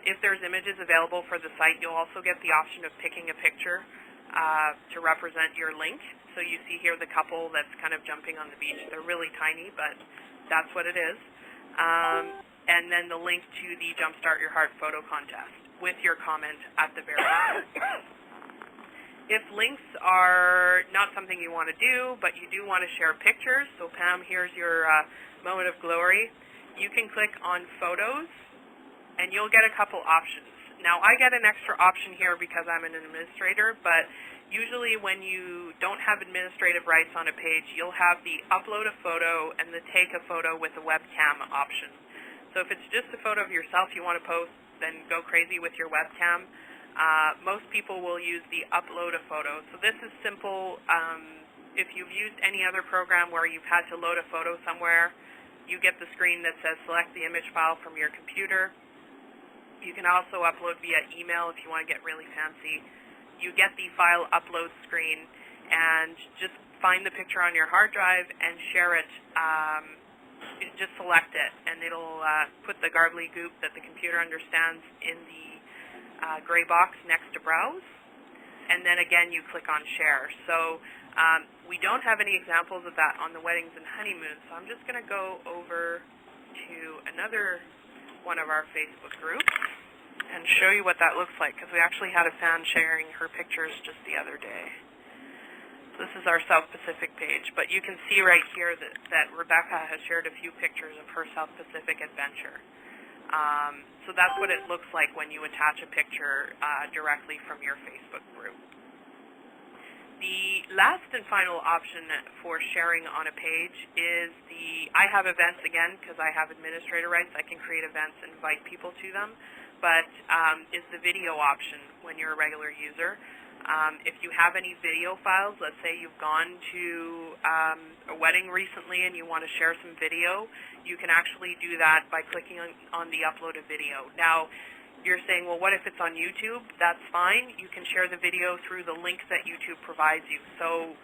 if there's images available for the site, you'll also get the option of picking a picture to represent your link. So you see here the couple that's kind of jumping on the beach. They're really tiny, but that's what it is. And then the link to the Jumpstart Your Heart photo contest with your comment at the very end. If links are not something you want to do, but you do want to share pictures, so Pam, here's your moment of glory, you can click on Photos, and you'll get a couple options. Now, I get an extra option here because I'm an administrator, but usually when you don't have administrative rights on a page, you'll have the Upload a Photo and the Take a Photo with a Webcam option. So if it's just a photo of yourself you want to post, then go crazy with your webcam. Most people will use the Upload a Photo. So this is simple. If you've used any other program where you've had to load a photo somewhere, you get the screen that says select the image file from your computer. You can also upload via email if you want to get really fancy. You get the file upload screen and just find the picture on your hard drive and share it. Just select it, and it'll put the garbly goop that the computer understands in the gray box next to Browse, and then again you click on Share. So we don't have any examples of that on the Weddings and Honeymoons, so I'm just going to go over to another one of our Facebook groups and show you what that looks like, because we actually had a fan sharing her pictures just the other day. This is our South Pacific page, but you can see right here that Rebecca has shared a few pictures of her South Pacific adventure. So that's what it looks like when you attach a picture directly from your Facebook group. The last and final option for sharing on a page is I have events again because I have administrator rights. I can create events and invite people to them, but is the video option when you're a regular user. If you have any video files, let's say you've gone to a wedding recently and you want to share some video, you can actually do that by clicking on the upload a video. Now, you're saying, well, what if it's on YouTube? That's fine. You can share the video through the link that YouTube provides you. So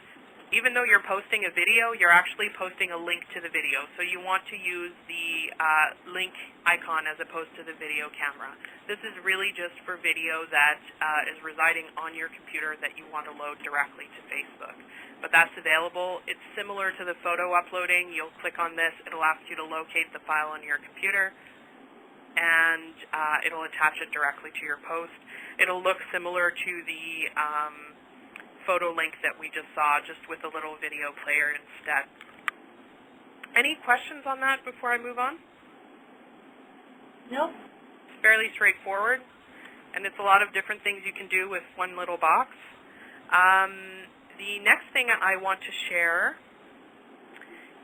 even though you're posting a video, you're actually posting a link to the video. So you want to use the link icon as opposed to the video camera. This is really just for video that is residing on your computer that you want to load directly to Facebook. But that's available. It's similar to the photo uploading. You'll click on this. It'll ask you to locate the file on your computer, and it'll attach it directly to your post. It'll look similar to the photo link that we just saw, just with a little video player instead. Any questions on that before I move on? No? It's fairly straightforward, and it's a lot of different things you can do with one little box. The next thing I want to share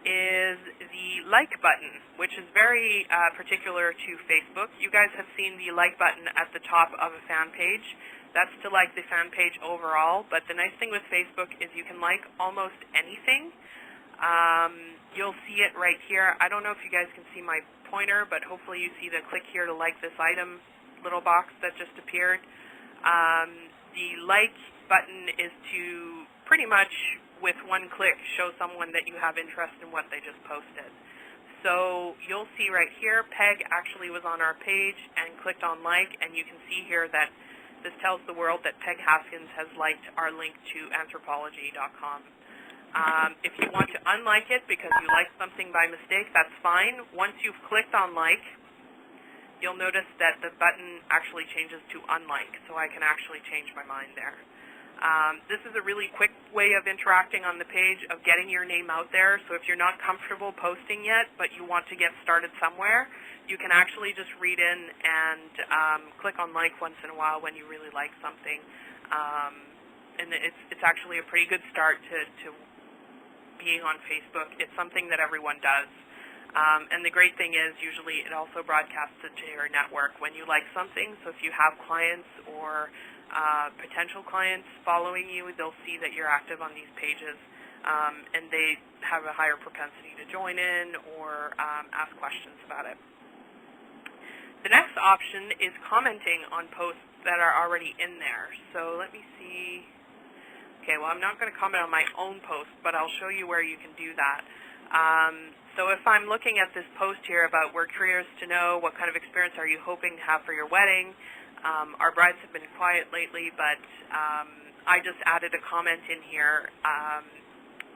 is the like button, which is very particular to Facebook. You guys have seen the like button at the top of a fan page. That's to like the fan page overall, but the nice thing with Facebook is you can like almost anything. You'll see it right here. I don't know if you guys can see my pointer, but hopefully you see the click here to like this item little box that just appeared. The like button is to pretty much, with one click, show someone that you have interest in what they just posted. So you'll see right here, Peg actually was on our page and clicked on like, and you can see here that this tells the world that Peg Haskins has liked our link to anthropology.com. If you want to unlike it because you liked something by mistake, that's fine. Once you've clicked on like, you'll notice that the button actually changes to unlike, so I can actually change my mind there. This is a really quick way of interacting on the page, of getting your name out there. So if you're not comfortable posting yet, but you want to get started somewhere, you can actually just read in and click on like once in a while when you really like something. And it's actually a pretty good start to being on Facebook. It's something that everyone does. And the great thing is, usually it also broadcasts it to your network when you like something. So if you have clients or potential clients following you, they'll see that you're active on these pages, and they have a higher propensity to join in or ask questions about it. The next option is commenting on posts that are already in there. So let me see. Okay, well, I'm not going to comment on my own post, but I'll show you where you can do that. So if I'm looking at this post here about we're curious to know what kind of experience are you hoping to have for your wedding, our brides have been quiet lately, but I just added a comment in here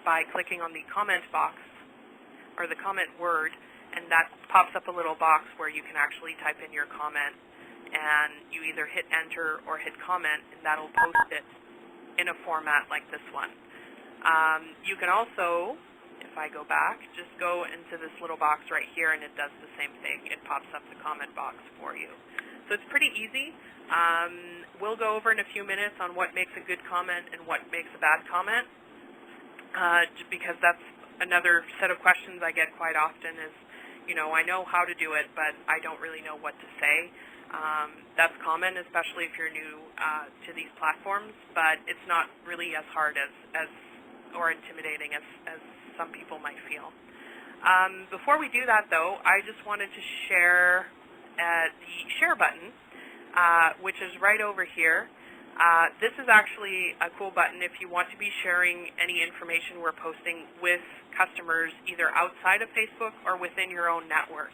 by clicking on the comment box, or the comment word, and that pops up a little box where you can actually type in your comment, and you either hit enter or hit comment, and that'll post it in a format like this one. You can also, if I go back, just go into this little box right here, and it does the same thing. It pops up the comment box for you. So it's pretty easy. We'll go over in a few minutes on what makes a good comment and what makes a bad comment, because that's another set of questions I get quite often is, you know, I know how to do it, but I don't really know what to say. That's common, especially if you're new to these platforms, but it's not really as hard as or intimidating as some people might feel. Before we do that, though, I just wanted to share the share button, which is right over here. This is actually a cool button if you want to be sharing any information we're posting with customers either outside of Facebook or within your own network.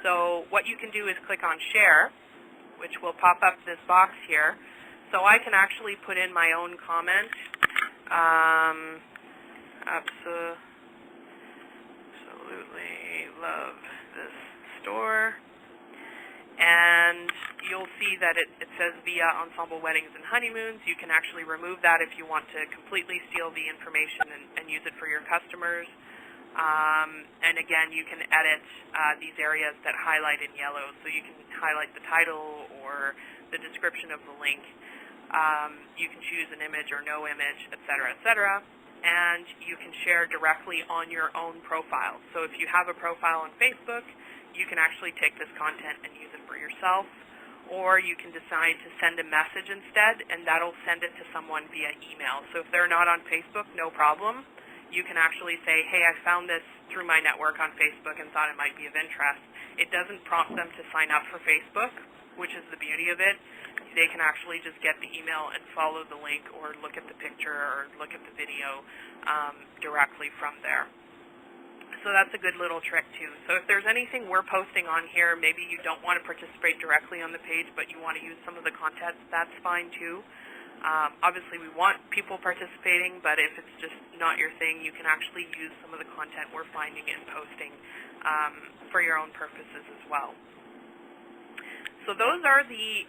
So what you can do is click on share, which will pop up this box here. So I can actually put in my own comment. Absolutely love this store. And you'll see that it says via Ensemble Weddings and Honeymoons. You can actually remove that if you want to completely steal the information and use it for your customers. And again, you can edit these areas that highlight in yellow. So you can highlight the title or the description of the link. You can choose an image or no image, et cetera, et cetera. And you can share directly on your own profile. So if you have a profile on Facebook, you can actually take this content and use it for yourself. or you can decide to send a message instead, and that'll send it to someone via email. So if they're not on Facebook, no problem. You can actually say, hey, I found this through my network on Facebook and thought it might be of interest. It doesn't prompt them to sign up for Facebook, which is the beauty of it. They can actually just get the email and follow the link or look at the picture or look at the video directly from there. So that's a good little trick too. So if there's anything we're posting on here, maybe you don't want to participate directly on the page, but you want to use some of the content, that's fine too. Obviously we want people participating, but if it's just not your thing, you can actually use some of the content we're finding and posting for your own purposes as well. So those are the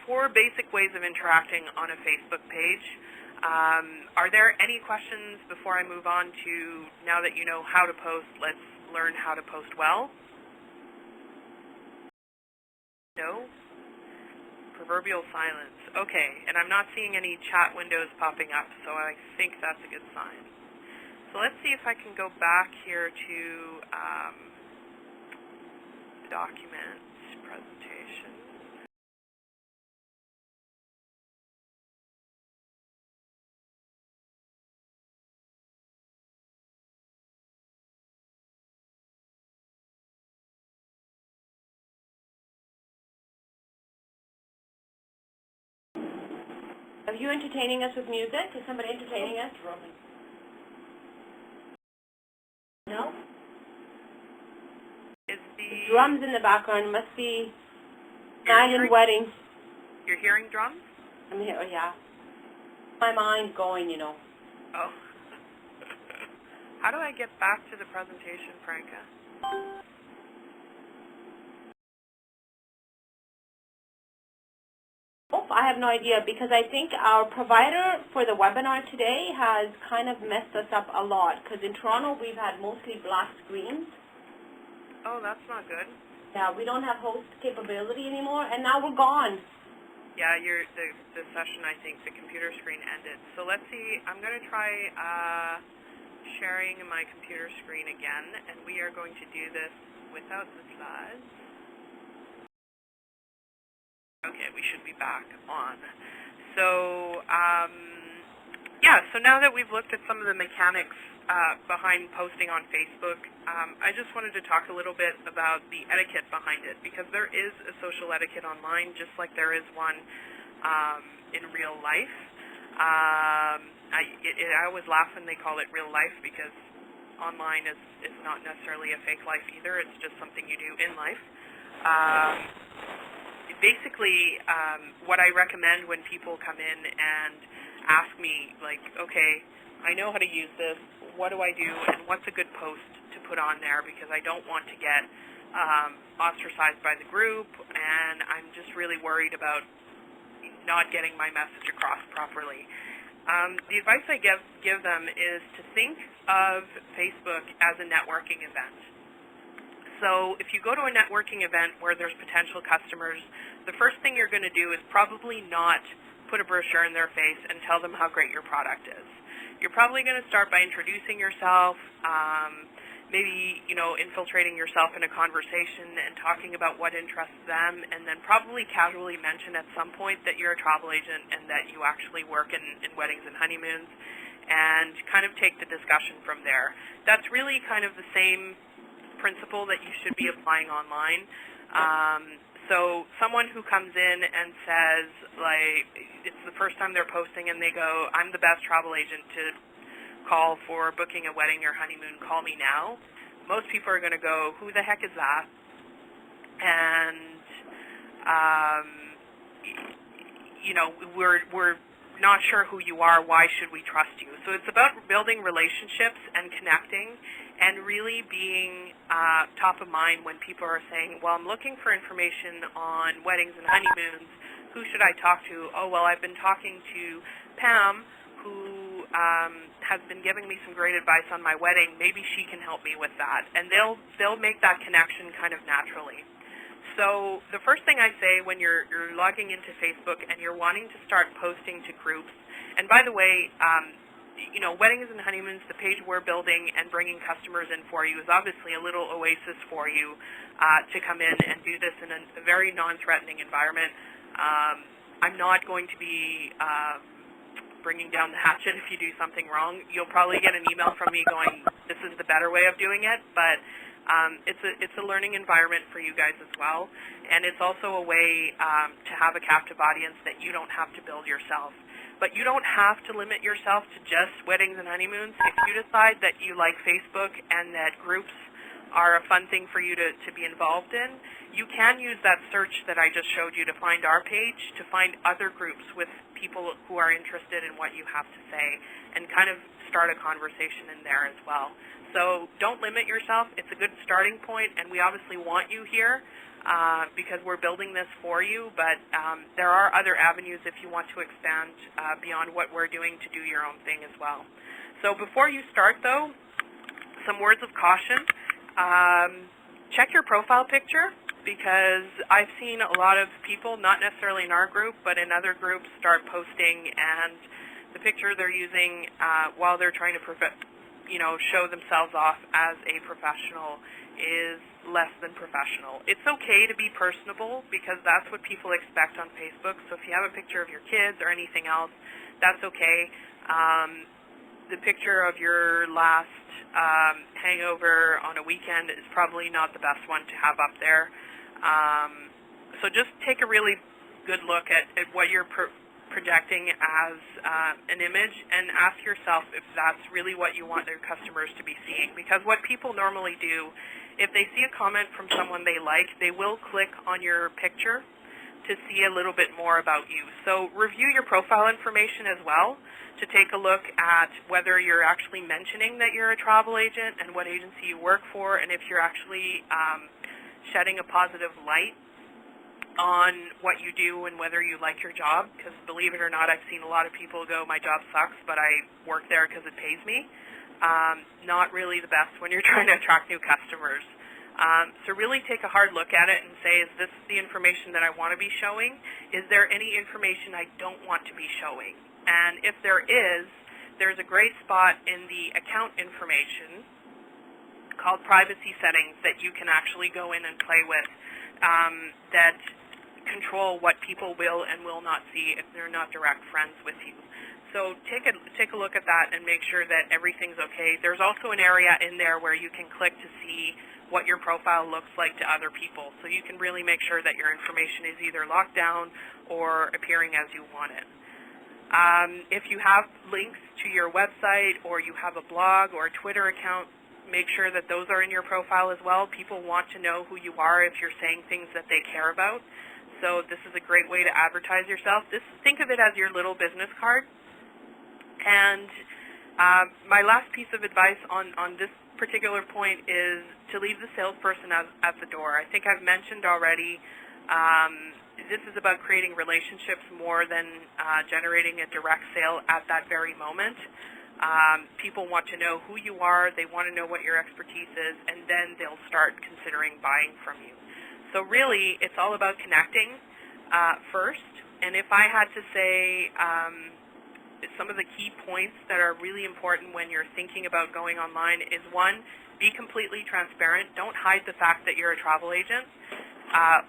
4 basic ways of interacting on a Facebook page. Are there any questions before I move on to, now that you know how to post, let's learn how to post well? No? Proverbial silence. Okay, and I'm not seeing any chat windows popping up, so I think that's a good sign. So let's see if I can go back here to document presentation. Are you entertaining us with music? Is somebody entertaining us? No? Is the Drums in the background. Must be night and wedding. You're hearing drums? I'm here, yeah. My mind's going, you know. Oh. How do I get back to the presentation, Franca? Oh, I have no idea, because I think our provider for the webinar today has kind of messed us up a lot, because in Toronto we've had mostly black screens. Oh, that's not good. Yeah, we don't have host capability anymore, and now we're gone. Yeah, the session, I think, the computer screen ended. So let's see, I'm going to try sharing my computer screen again, and we are going to do this without the slides. Okay, we should be back on. So, yeah, so now that we've looked at some of the mechanics behind posting on Facebook, I just wanted to talk a little bit about the etiquette behind it, because there is a social etiquette online, just like there is one in real life. I always laugh when they call it real life, because online is not necessarily a fake life either. It's just something you do in life. Basically, what I recommend when people come in and ask me, like, okay, I know how to use this, what do I do, and what's a good post to put on there, because I don't want to get ostracized by the group, and I'm just really worried about not getting my message across properly. The advice I give them is to think of Facebook as a networking event. So if you go to a networking event where there's potential customers, the first thing you're going to do is probably not put a brochure in their face and tell them how great your product is. You're probably going to start by introducing yourself, maybe, you know, infiltrating yourself in a conversation and talking about what interests them, and then probably casually mention at some point that you're a travel agent and that you actually work in weddings and honeymoons, and kind of take the discussion from there. That's really kind of the same principle that you should be applying online. So someone who comes in and says, like, it's the first time they're posting and they go, I'm the best travel agent to call for booking a wedding or honeymoon, call me now. Most people are going to go, who the heck is that? And, you know, we're not sure who you are, why should we trust you? So it's about building relationships and connecting and really being top of mind when people are saying, well, I'm looking for information on weddings and honeymoons. Who should I talk to? Oh, well, I've been talking to Pam, who has been giving me some great advice on my wedding. Maybe she can help me with that. And they'll make that connection kind of naturally. So the first thing I say when you're logging into Facebook and you're wanting to start posting to groups, and by the way, you know, weddings and honeymoons, the page we're building and bringing customers in for you is obviously a little oasis for you to come in and do this in a very non-threatening environment. I'm not going to be bringing down the hatchet if you do something wrong. You'll probably get an email from me going, this is the better way of doing it, but it's a learning environment for you guys as well, and it's also a way to have a captive audience that you don't have to build yourself. But you don't have to limit yourself to just weddings and honeymoons. If you decide that you like Facebook and that groups are a fun thing for you to be involved in, you can use that search that I just showed you to find our page, to find other groups with people who are interested in what you have to say, and kind of start a conversation in there as well. So don't limit yourself. It's a good starting point, and we obviously want you here because we're building this for you, but there are other avenues if you want to expand beyond what we're doing to do your own thing as well. So before you start, though, some words of caution. Check your profile picture, because I've seen a lot of people, not necessarily in our group, but in other groups, start posting, and the picture they're using while they're trying to show themselves off as a professional is less than professional. It's okay to be personable, because that's what people expect on Facebook. So if you have a picture of your kids or anything else, that's okay. The picture of your last hangover on a weekend is probably not the best one to have up there. So just take a really good look at what you're projecting as an image, and ask yourself if that's really what you want their customers to be seeing. Because what people normally do, if they see a comment from someone they like, they will click on your picture to see a little bit more about you. So review your profile information as well, to take a look at whether you're actually mentioning that you're a travel agent and what agency you work for, and if you're actually shedding a positive light on what you do and whether you like your job. Because believe it or not, I've seen a lot of people go, my job sucks, but I work there because it pays me. Not really the best when you're trying to attract new customers. So really take a hard look at it and say, is this the information that I want to be showing? Is there any information I don't want to be showing? And if there is, there's a great spot in the account information called privacy settings that you can actually go in and play with that control what people will and will not see if they're not direct friends with you. So take a look at that and make sure that everything's okay. There's also an area in there where you can click to see what your profile looks like to other people. So you can really make sure that your information is either locked down or appearing as you want it. If you have links to your website, or you have a blog or a Twitter account, make sure that those are in your profile as well. People want to know who you are if you're saying things that they care about. So this is a great way to advertise yourself. Think of it as your little business card. And my last piece of advice on this particular point is to leave the salesperson at the door. I think I've mentioned already, this is about creating relationships more than generating a direct sale at that very moment. People want to know who you are, they want to know what your expertise is, and then they'll start considering buying from you. So really, it's all about connecting first. And if I had to say some of the key points that are really important when you're thinking about going online is, one, be completely transparent. Don't hide the fact that you're a travel agent.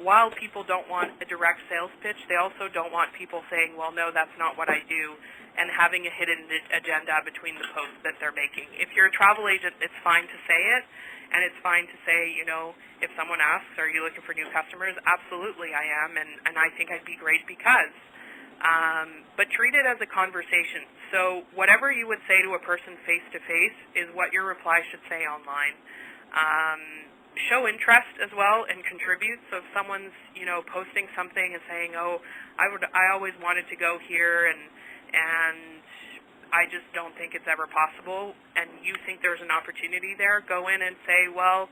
While people don't want a direct sales pitch, they also don't want people saying, well, no, that's not what I do, and having a hidden agenda between the posts that they're making. If you're a travel agent, it's fine to say it, and it's fine to say, if someone asks, are you looking for new customers? Absolutely, I am, and I think I'd be great because. But treat it as a conversation. So whatever you would say to a person face-to-face is what your reply should say online. Show interest as well and contribute. So if someone's, posting something and saying, oh, I always wanted to go here and I just don't think it's ever possible, and you think there's an opportunity there, go in and say, well,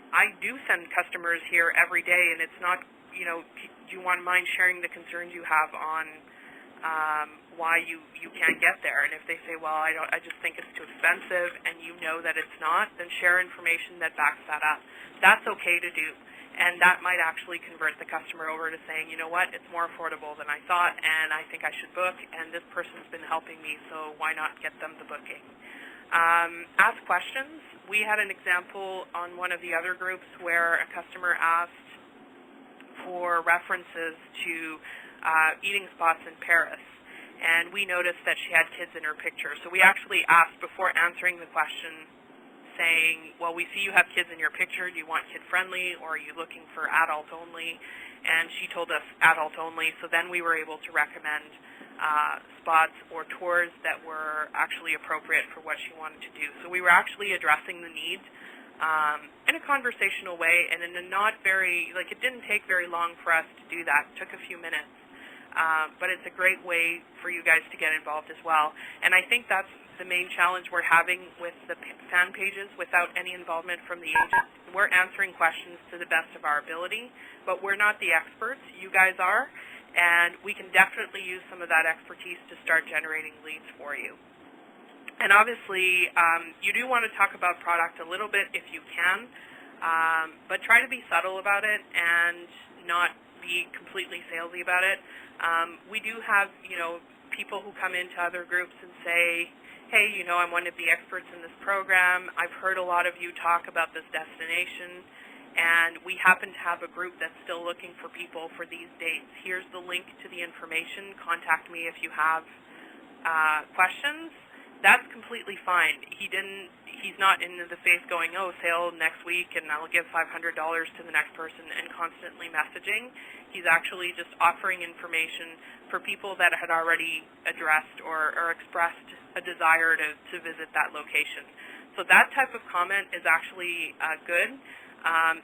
I do send customers here every day, and it's not, do you want mind sharing the concerns you have on why you can't get there? And if they say, well, I just think it's too expensive, and you know that it's not, then share information that backs that up. That's okay to do. And that might actually convert the customer over to saying, you know what, it's more affordable than I thought, and I think I should book, and this person's been helping me, so why not get them the booking? Ask questions. We had an example on one of the other groups where a customer asked for references to eating spots in Paris. And we noticed that she had kids in her picture. So we actually asked before answering the question, saying, well, we see you have kids in your picture. Do you want kid-friendly, or are you looking for adult-only? And she told us adult-only. So then we were able to recommend spots or tours that were actually appropriate for what she wanted to do. So we were actually addressing the need in a conversational way, and in a not very, like, it didn't take very long for us to do that. It took a few minutes. But it's a great way for you guys to get involved as well. And I think that's the main challenge we're having with the fan pages without any involvement from the agents. We're answering questions to the best of our ability, but we're not the experts. You guys are, and we can definitely use some of that expertise to start generating leads for you. And obviously, you do want to talk about product a little bit if you can, but try to be subtle about it and not be completely salesy about it. We do have, people who come into other groups and say, hey, I'm one of the experts in this program. I've heard a lot of you talk about this destination, and we happen to have a group that's still looking for people for these dates. Here's the link to the information. Contact me if you have questions. That's completely fine. He's not in the face going, oh, sale next week, and I'll give $500 to the next person, and constantly messaging. He's actually just offering information for people that had already addressed or expressed a desire to visit that location. So that type of comment is actually good.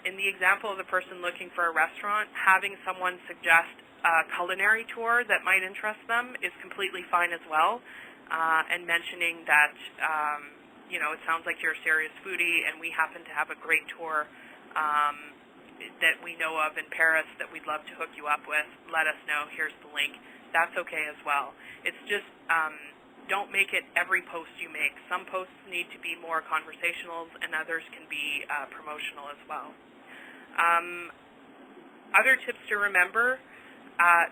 In the example of the person looking for a restaurant, having someone suggest a culinary tour that might interest them is completely fine as well. And mentioning that, it sounds like you're a serious foodie, and we happen to have a great tour that we know of in Paris that we'd love to hook you up with. Let us know. Here's the link. That's okay as well. It's just don't make it every post you make. Some posts need to be more conversational, and others can be promotional as well. Other tips to remember,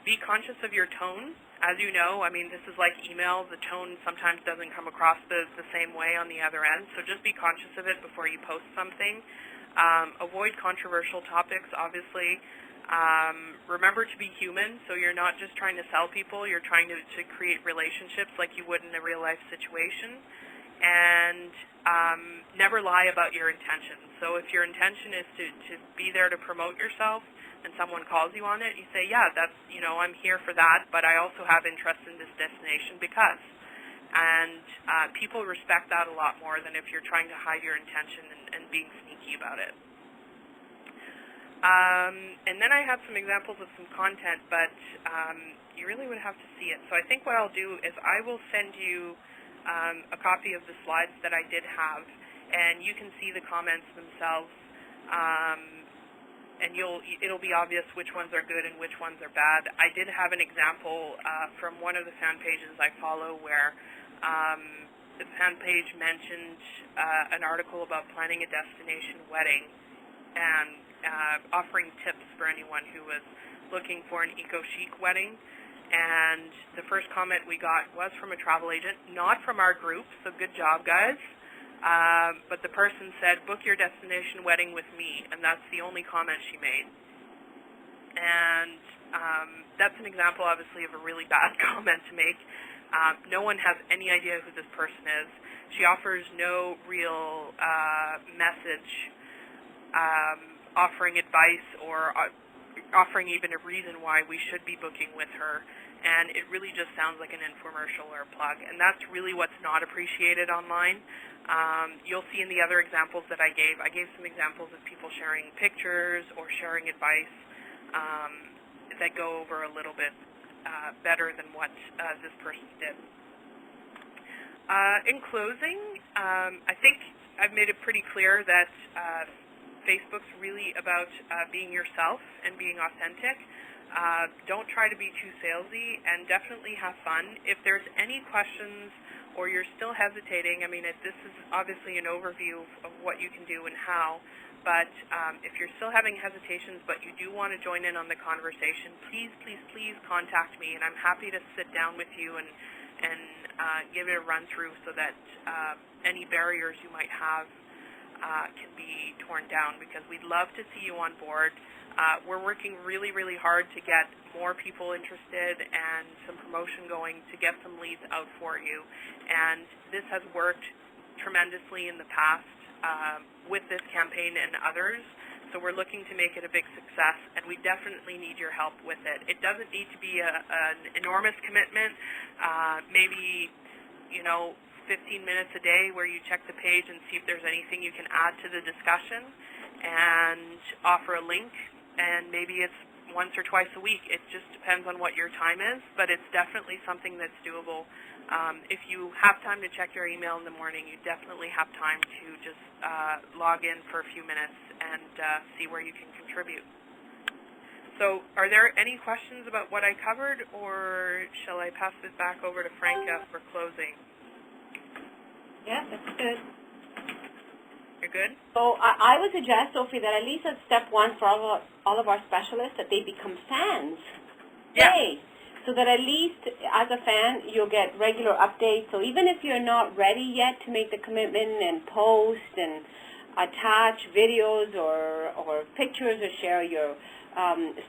be conscious of your tone. As you know, this is like email. The tone sometimes doesn't come across the same way on the other end, so just be conscious of it before you post something. Avoid controversial topics, obviously. Remember to be human, so you're not just trying to sell people, you're trying to create relationships like you would in a real-life situation. And never lie about your intentions. So if your intention is to be there to promote yourself, and someone calls you on it, you say, yeah, that's, I'm here for that, but I also have interest in this destination because. And people respect that a lot more than if you're trying to hide your intention and being sneaky about it. And then I have some examples of some content, but you really would have to see it. So I think what I'll do is I will send you a copy of the slides that I did have, and you can see the comments themselves. And it'll be obvious which ones are good and which ones are bad. I did have an example from one of the fan pages I follow where the fan page mentioned an article about planning a destination wedding and offering tips for anyone who was looking for an eco-chic wedding. And the first comment we got was from a travel agent, not from our group, so good job, guys. But the person said, book your destination wedding with me, and that's the only comment she made. And that's an example, obviously, of a really bad comment to make. No one has any idea who this person is. She offers no real message, offering advice or offering even a reason why we should be booking with her. And it really just sounds like an infomercial or a plug. And that's really what's not appreciated online. You'll see in the other examples that I gave some examples of people sharing pictures or sharing advice that go over a little bit better than what this person did. In closing, I think I've made it pretty clear that Facebook's really about being yourself and being authentic. Don't try to be too salesy, and definitely have fun. If there's any questions or you're still hesitating, this is obviously an overview of what you can do and how, but if you're still having hesitations but you do want to join in on the conversation, please contact me, and I'm happy to sit down with you and give it a run through so that any barriers you might have can be torn down, because we'd love to see you on board. We're working really, really hard to get more people interested and some promotion going to get some leads out for you. And this has worked tremendously in the past with this campaign and others. So we're looking to make it a big success, and we definitely need your help with it. It doesn't need to be an enormous commitment, maybe, 15 minutes a day where you check the page and see if there's anything you can add to the discussion and offer a link, and maybe it's once or twice a week. It just depends on what your time is, but it's definitely something that's doable. If you have time to check your email in the morning, you definitely have time to just log in for a few minutes and see where you can contribute. So are there any questions about what I covered, or shall I pass this back over to Franca for closing? Yeah, that's good. You're good? So I would suggest, Sophie, that at least at step one for all of our specialists, that they become fans. Yeah. Yay! So that at least as a fan, you'll get regular updates. So even if you're not ready yet to make the commitment and post and attach videos or pictures or share your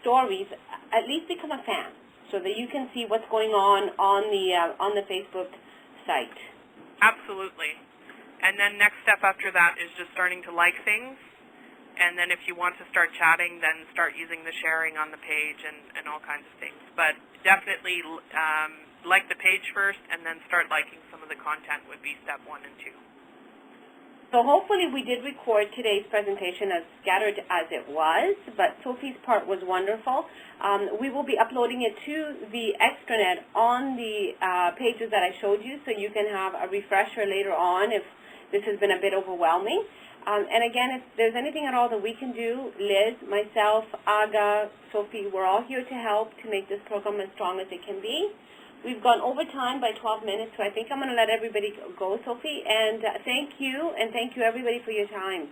stories, at least become a fan so that you can see what's going on the Facebook site. Absolutely. And then next step after that is just starting to like things. And then if you want to start chatting, then start using the sharing on the page and all kinds of things. But definitely like the page first, and then start liking some of the content would be step 1 and 2. So hopefully we did record today's presentation as scattered as it was, but Sophie's part was wonderful. We will be uploading it to the extranet on the pages that I showed you, so you can have a refresher later on if this has been a bit overwhelming. And again, if there's anything at all that we can do, Liz, myself, Aga, Sophie, we're all here to help to make this program as strong as it can be. We've gone over time by 12 minutes, so I think I'm going to let everybody go, Sophie. And thank you everybody, for your time.